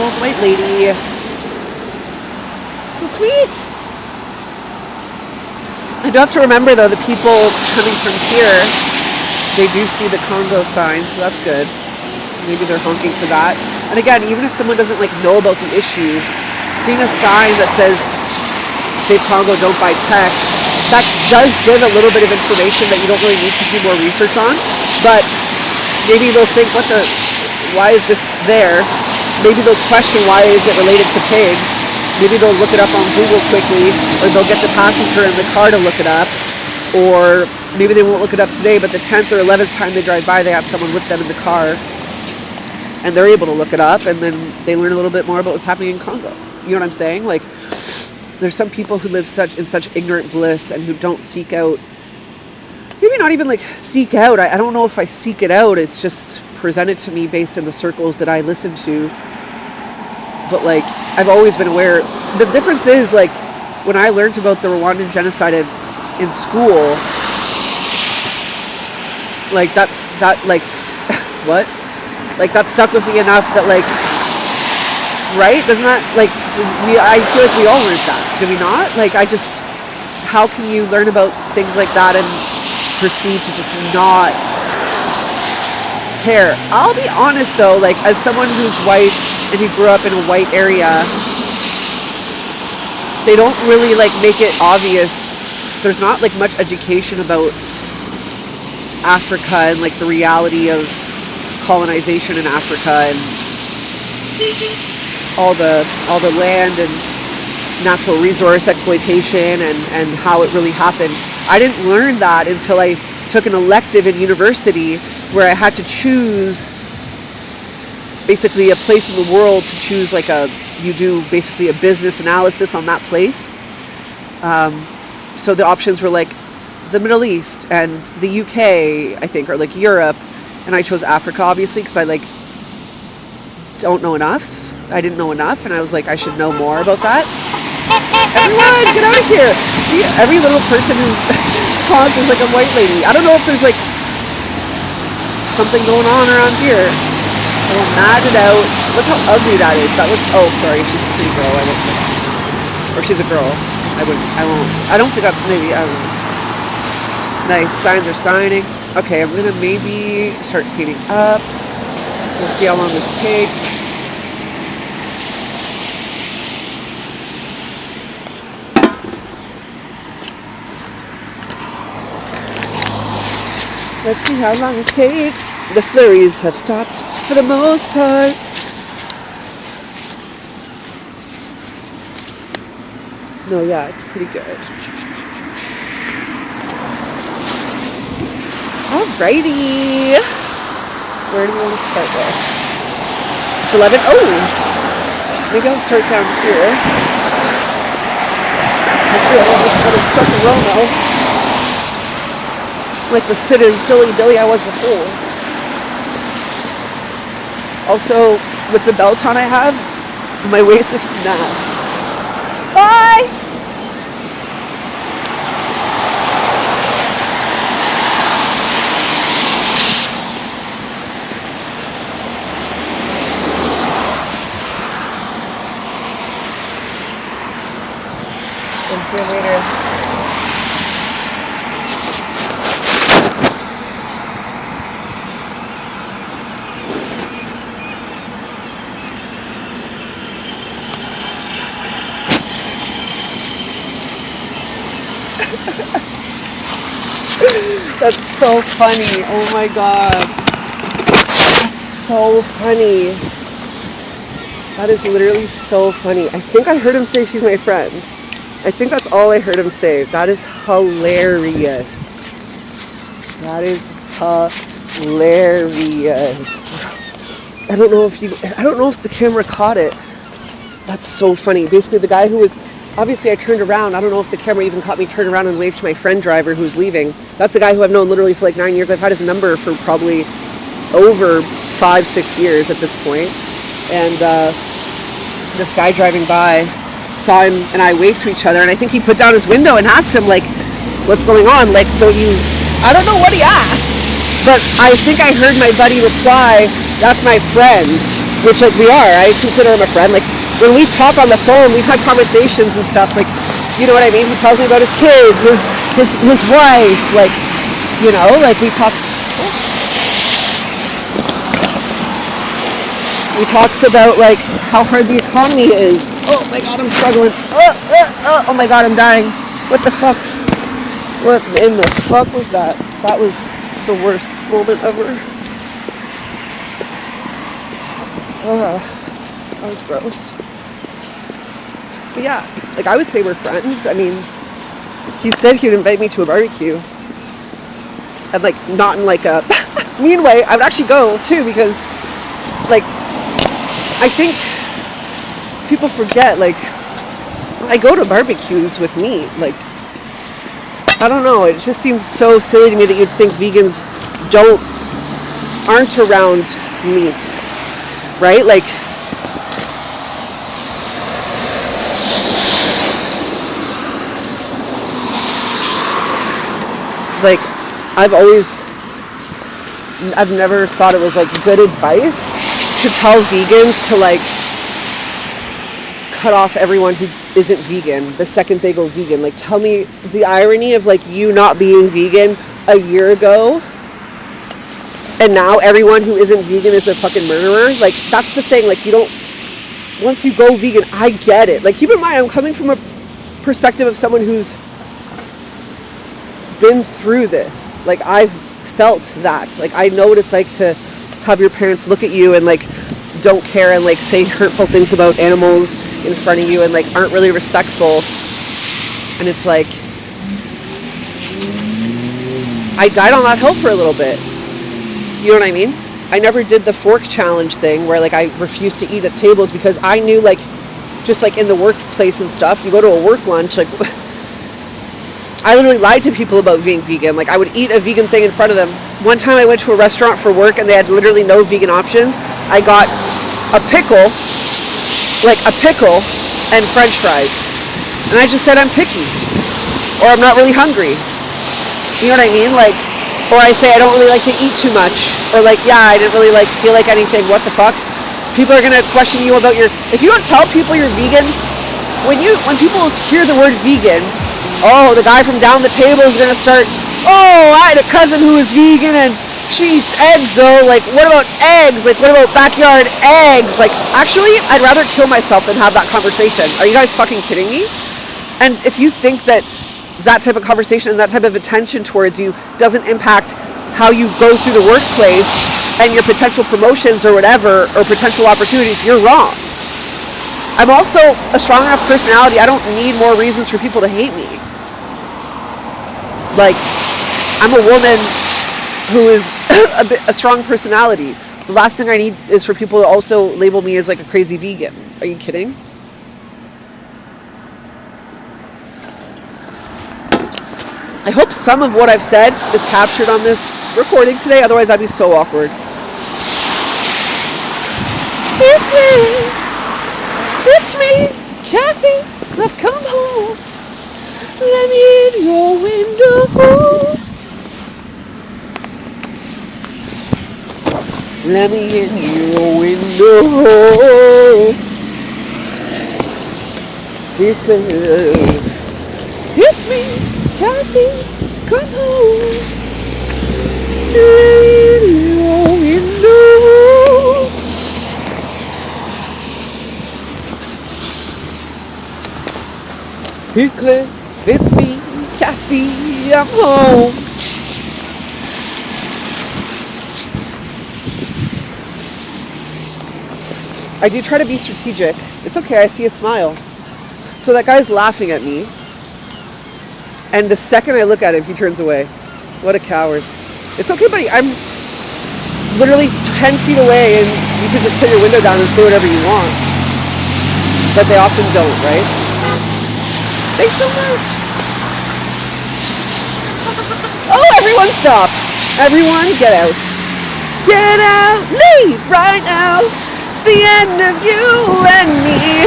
Speaker 1: Old white lady. So sweet. I do have to remember though, the people coming from here, they do see the Congo sign, so that's good. Maybe they're honking for that. And again, even if someone doesn't like know about the issue, seeing a sign that says Save Congo, don't buy tech, that does give a little bit of information that you don't really need to do more research on. But maybe they'll think, why is this there? Maybe they'll question, why is it related to pigs? Maybe they'll look it up on Google quickly, or they'll get the passenger in the car to look it up. Or maybe they won't look it up today, but the 10th or 11th time they drive by, they have someone with them in the car. and they're able to look it up, and then they learn a little bit more about what's happening in Congo. You know what I'm saying? Like, there's some people who live in such ignorant bliss and who don't seek out, maybe not even like seek out. I don't know if I seek it out. It's just presented to me based in the circles that I listen to. But like, I've always been aware. The difference is, like, when I learned about the Rwandan genocide in school, like that like, what? Like, that stuck with me enough that, like, right? Doesn't that, like, I feel like we all learned that. Do we not? Like, how can you learn about things like that and proceed to just not care? I'll be honest though, like, as someone who's white and who grew up in a white area, they don't really, like, make it obvious. There's not, like, much education about Africa and, like, the reality of colonization in Africa and all the land and natural resource exploitation and how it really happened. I didn't learn that until I took an elective in university where I had to choose basically a place in the world to choose, like, you do basically a business analysis on that place. So the options were like the Middle East and the UK, I think, or like Europe. And I chose Africa, obviously, because I, like, don't know enough. I didn't know enough, and I was like, I should know more about that. Everyone, get out of here! See, every little person who's honked is like a white lady. I don't know if there's, like, something going on around here. I will mad it out. Look how ugly that is. That looks, oh, sorry, she's a pretty girl, I would say. Or she's a girl. I don't think maybe, I don't know. Nice, signs are signing. Okay, I'm gonna maybe start heating up. We'll see how long this takes. Let's see how long it takes. The flurries have stopped for the most part. No, yeah, it's pretty good. Alrighty. Where do we want to start with? It's 11. Oh! Maybe I'll start down here. I feel like I'm just stuck in Romo. Like the silly Billy I was before. Also, with the belt on I have, my waist is snapped. Bye! See you later. That's so funny. Oh my god. That's so funny. That is literally so funny. I think I heard him say she's my friend. I think that's all I heard him say. That is hilarious. That is hilarious. I don't know if the camera caught it. That's so funny. Basically, the guy who was, obviously I turned around. I don't know if the camera even caught me turn around and wave to my friend driver who's leaving. That's the guy who I've known literally for like 9 years. I've had his number for probably over 5-6 years at this point. And this guy driving by saw him and I waved to each other, and I think he put down his window and asked him, like, what's going on? Like, I don't know what he asked, but I think I heard my buddy reply, that's my friend, which, like, we are. I consider him a friend. Like, when we talk on the phone, we've had conversations and stuff, like, you know what I mean? He tells me about his kids, his wife, like, you know, like, we talked about, like, how hard the economy is. Oh my god, I'm struggling. Oh my god, I'm dying. What the fuck? What in the fuck was that? That was the worst moment ever. That was gross. But yeah, like, I would say we're friends. I mean, he said he would invite me to a barbecue. And, like, not in like a mean way. I would actually go too, because like, I think people forget, like, I go to barbecues with meat. Like, I don't know. It just seems so silly to me that you'd think vegans aren't around meat, right? Like I've never thought it was like good advice to tell vegans to like cut off everyone who isn't vegan the second they go vegan. Like, tell me the irony of like you not being vegan a year ago and now everyone who isn't vegan is a fucking murderer. Like, that's the thing. Like, you don't, once you go vegan, I get it. Like, keep in mind, I'm coming from a perspective of someone who's been through this. Like, I've felt that. Like, I know what it's like to have your parents look at you and like don't care and like say hurtful things about animals in front of you and like aren't really respectful. And it's like, I died on that hill for a little bit. You know what I mean? I never did the fork challenge thing where like I refused to eat at tables because I knew, like, just like in the workplace and stuff, you go to a work lunch, like, I literally lied to people about being vegan. Like, I would eat a vegan thing in front of them. One time I went to a restaurant for work and they had literally no vegan options. I got a pickle and french fries. And I just said I'm picky. Or I'm not really hungry. You know what I mean? Like, or I say I don't really like to eat too much. Or like, yeah, I didn't really like feel like anything. What the fuck? People are gonna question you about your, if you don't tell people you're vegan, when people hear the word vegan, oh, the guy from down the table is gonna start, oh, I had a cousin who was vegan and she eats eggs though. Like, what about eggs? Like, what about backyard eggs? Like, actually, I'd rather kill myself than have that conversation. Are you guys fucking kidding me? And if you think that that type of conversation and that type of attention towards you doesn't impact how you go through the workplace and your potential promotions or whatever, or potential opportunities, you're wrong. I'm also a strong enough personality. I don't need more reasons for people to hate me. Like, I'm a woman who is a strong personality. The last thing I need is for people to also label me as like a crazy vegan. Are you kidding? I hope some of what I've said is captured on this recording today, otherwise that'd be so awkward. It's me, Kathy, I've come home. Let me in your window. Let me in your window. Because it's me, Kathy, come home. Let me in your window. Heathcliff, it's me, Kathy, I'm home. I do try to be strategic. It's okay, I see a smile. So that guy's laughing at me. And the second I look at him, he turns away. What a coward. It's okay, buddy. I'm literally 10 feet away and you could just put your window down and say whatever you want. But they often don't, right? Thanks so much. Oh, everyone stop. Everyone get out. Get out. Leave right now. It's the end of you and me.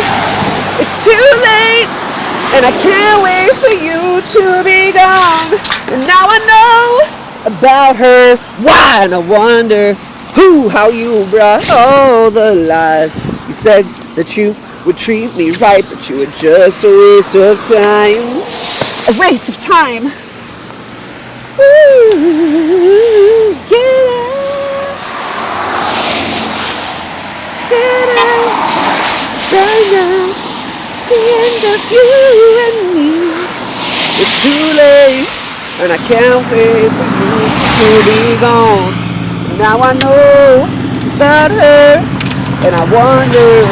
Speaker 1: It's too late. And I can't wait for you to be gone. And now I know about her. Why? And I wonder how you brought all the lies. You said that you would treat me right, but you were just a waste of time. A waste of time. Ooh, get out. Get out. Right now. The end of you and me. It's too late, and I can't wait for you to be gone. Now I know about her, and I wonder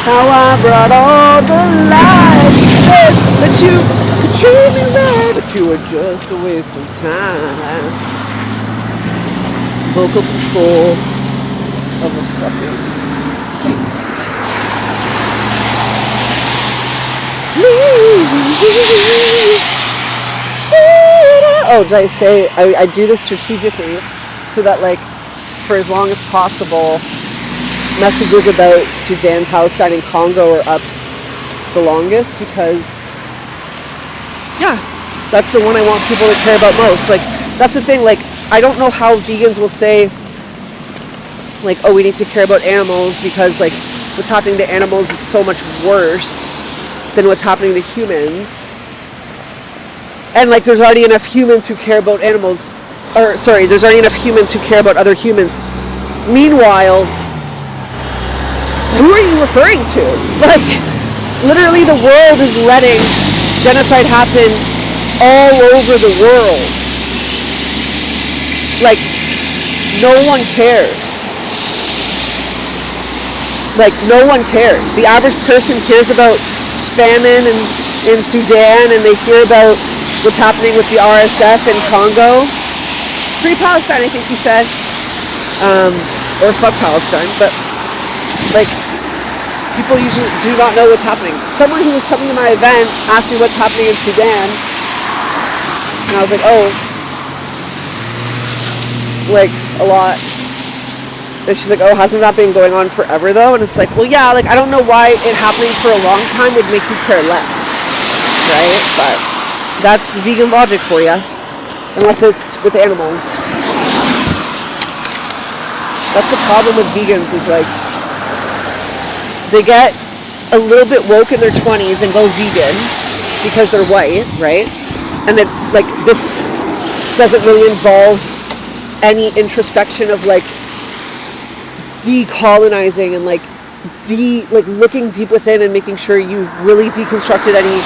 Speaker 1: how I brought all the lies. That you could treat me right, but you were just a waste of time. Vocal control. of a fucking seat. Oh, did I say I do this strategically so that, like, for as long as possible, messages about Sudan, Palestine, and Congo are up the longest, because, yeah, that's the one I want people to care about most. Like, that's the thing. Like, I don't know how vegans will say, like, oh, we need to care about animals because, like, what's happening to animals is so much worse than what's happening to humans. And, like, there's already enough humans who care about animals. Or, sorry, there's already enough humans who care about other humans. Meanwhile, who are you referring to? Like, literally the world is letting genocide happen all over the world. Like, no one cares. Like, no one cares. The average person hears about famine in Sudan, and they hear about what's happening with the RSF in Congo. Free Palestine, I think he said. Or fuck Palestine. But, like, people usually do not know what's happening. Someone who was coming to my event asked me what's happening in Sudan. And I was like, oh, like, a lot. And she's like, oh, hasn't that been going on forever, though? And it's like, well, yeah, like, I don't know why it happening for a long time would make you care less, right? But that's vegan logic for you, unless it's with animals. That's the problem with vegans, is, like, they get a little bit woke in their 20s and go vegan because they're white, right? And then, like, this doesn't really involve any introspection of, like, decolonizing and, like, looking deep within and making sure you've really deconstructed any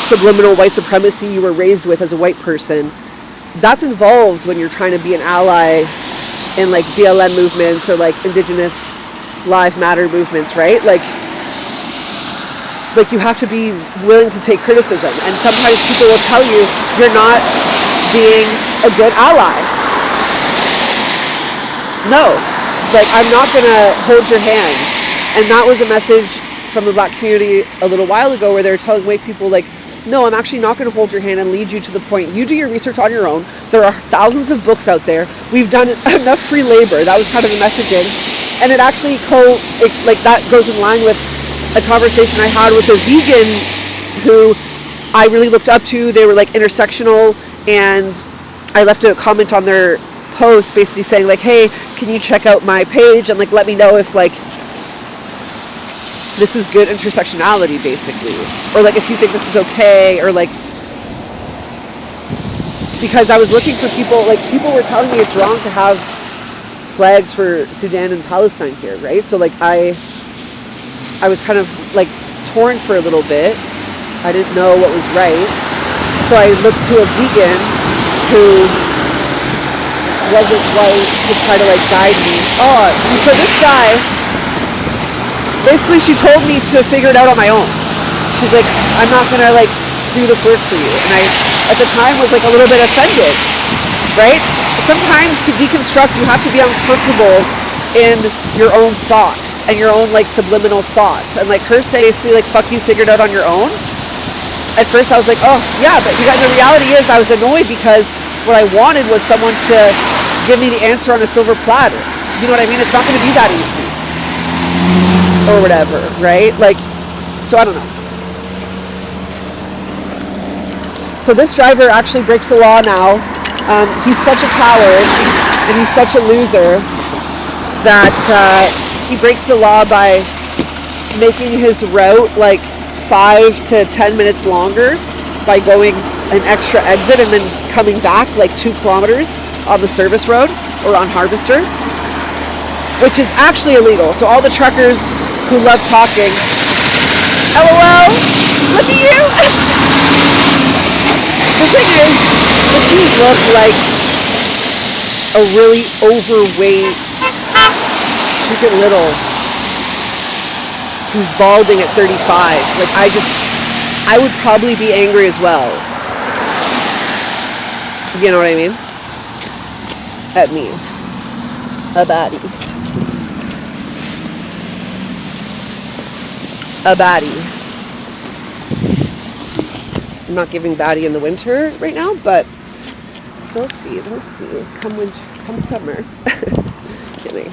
Speaker 1: subliminal white supremacy you were raised with as a white person. That's involved when you're trying to be an ally in, like, BLM movements or, like, Indigenous Lives Matter movements, right? Like you have to be willing to take criticism, and sometimes people will tell you you're not being a good ally. No, like, I'm not gonna hold your hand. And that was a message from the Black community a little while ago, where they were telling white people, like, no, I'm actually not going to hold your hand and lead you to the point. You do your research on your own. There are thousands of books out there. We've done enough free labor. That was kind of the messaging. And it actually that goes in line with a conversation I had with a vegan who I really looked up to. They were, like, intersectional, and I left a comment on their post basically saying, like, hey, can you check out my page and, like, let me know if, like, this is good intersectionality, basically, or, like, if you think this is okay, or, like, because I was looking for people, like, people were telling me it's wrong to have flags for Sudan and Palestine here, right? So, like, I was kind of, like, torn for a little bit. I didn't know what was right, so I looked to a vegan who wasn't white to try to, like, guide me. Oh, and so this guy, basically, she told me to figure it out on my own. She's like, I'm not gonna, like, do this work for you. And I, at the time, was, like, a little bit offended, right? Sometimes to deconstruct, you have to be uncomfortable in your own thoughts and your own, like, subliminal thoughts. And, like, her saying basically, like, fuck you, figure it out on your own. At first I was like, oh, yeah, but the reality is I was annoyed because what I wanted was someone to give me the answer on a silver platter. You know what I mean? It's not going to be that easy. Or whatever, right? Like, so I don't know. So this driver actually breaks the law now. He's such a coward and he's such a loser that he breaks the law by making his route like 5 to 10 minutes longer by going an extra exit and then coming back like 2 kilometers on the service road or on Harvester, which is actually illegal. So all the truckers who love talking, LOL, look at you. The thing is, if you look like a really overweight Chicken Little who's balding at 35, like I would probably be angry as well. You know what I mean? At me. A baddie. a baddie. I'm not giving baddie in the winter right now, but we'll see. We'll see. Come winter, come summer. Kidding.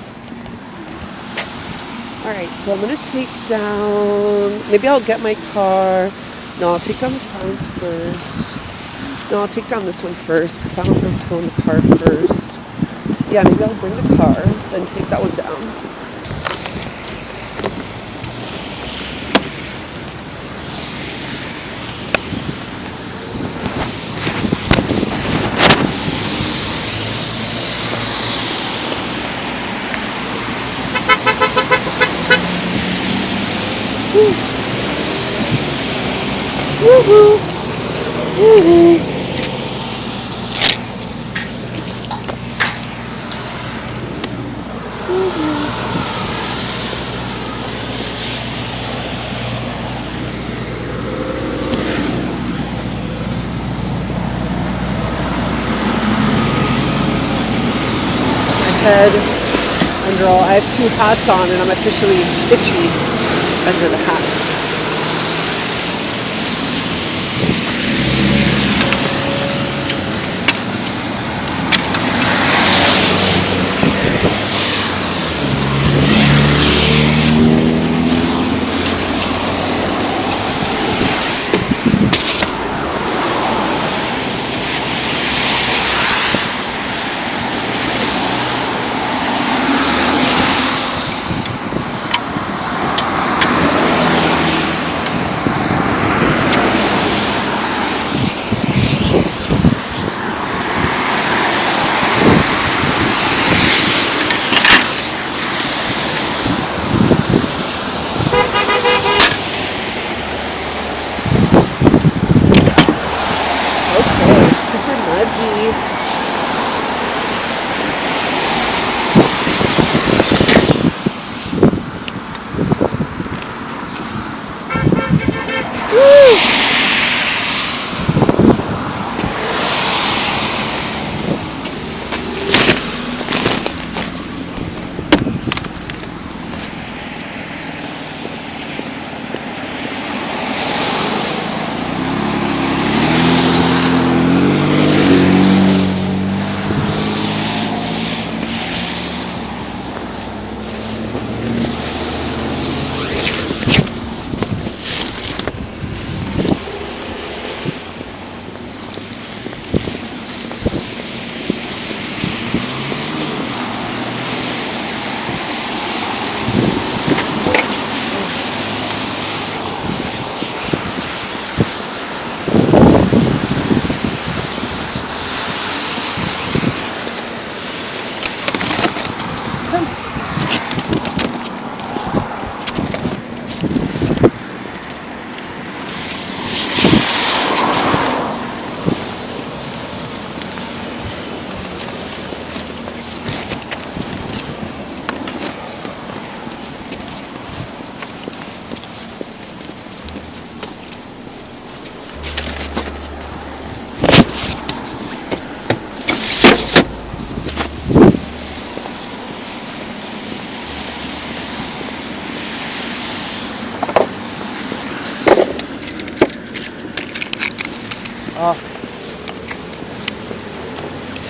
Speaker 1: All right, so I'm gonna take down. Maybe I'll get my car. No, I'll take down the signs first. No, I'll take down this one first because that one has to go in the car first. Yeah, maybe I'll bring the car, then take that one down. Woohoo! Woohoo! Head under all. I have 2 hats on and I'm officially itchy under the hats.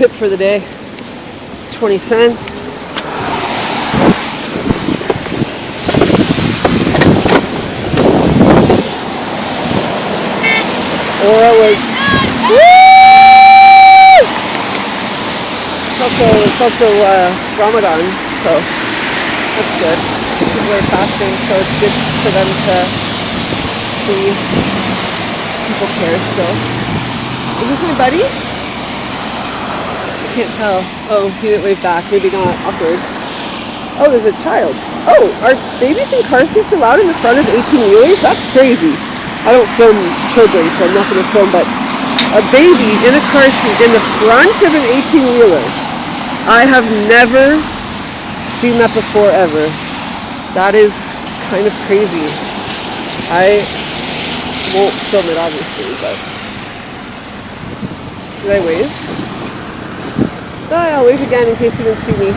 Speaker 1: Tip for the day, 20 cents. Aura was, woo! It's also Ramadan, so that's good. People are fasting, so it's good for them to see people care still. Is this my buddy? I can't tell. Oh, he didn't wave back. Maybe not. Awkward. Oh, there's a child. Oh, are babies in car seats allowed in the front of 18-wheelers? That's crazy. I don't film children, so I'm not going to film, but a baby in a car seat in the front of an 18-wheeler. I have never seen that before, ever. That is kind of crazy. I won't film it, obviously, but... Did I wave? Oh, I'll wave again in case he didn't see me.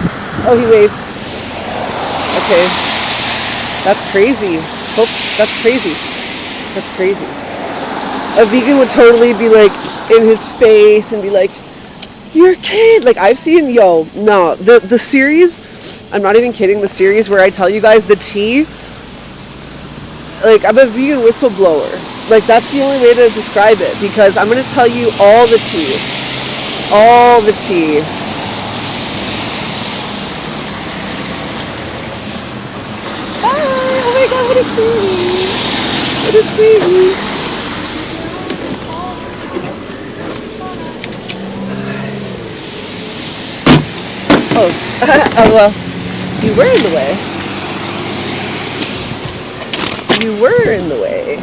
Speaker 1: Oh, he waved. Okay. That's crazy. Oh, that's crazy. That's crazy. A vegan would totally be like in his face and be like, "You're a kid." Like I've seen, the series. I'm not even kidding. The series where I tell you guys the tea. Like I'm a vegan whistleblower. Like that's the only way to describe it because I'm gonna tell you all the tea. All the tea. Oh my god, what a sweetie. What a sweetie. Oh, well, you were in the way. You were in the way.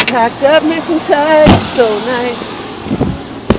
Speaker 1: Packed up nice and tight, so nice.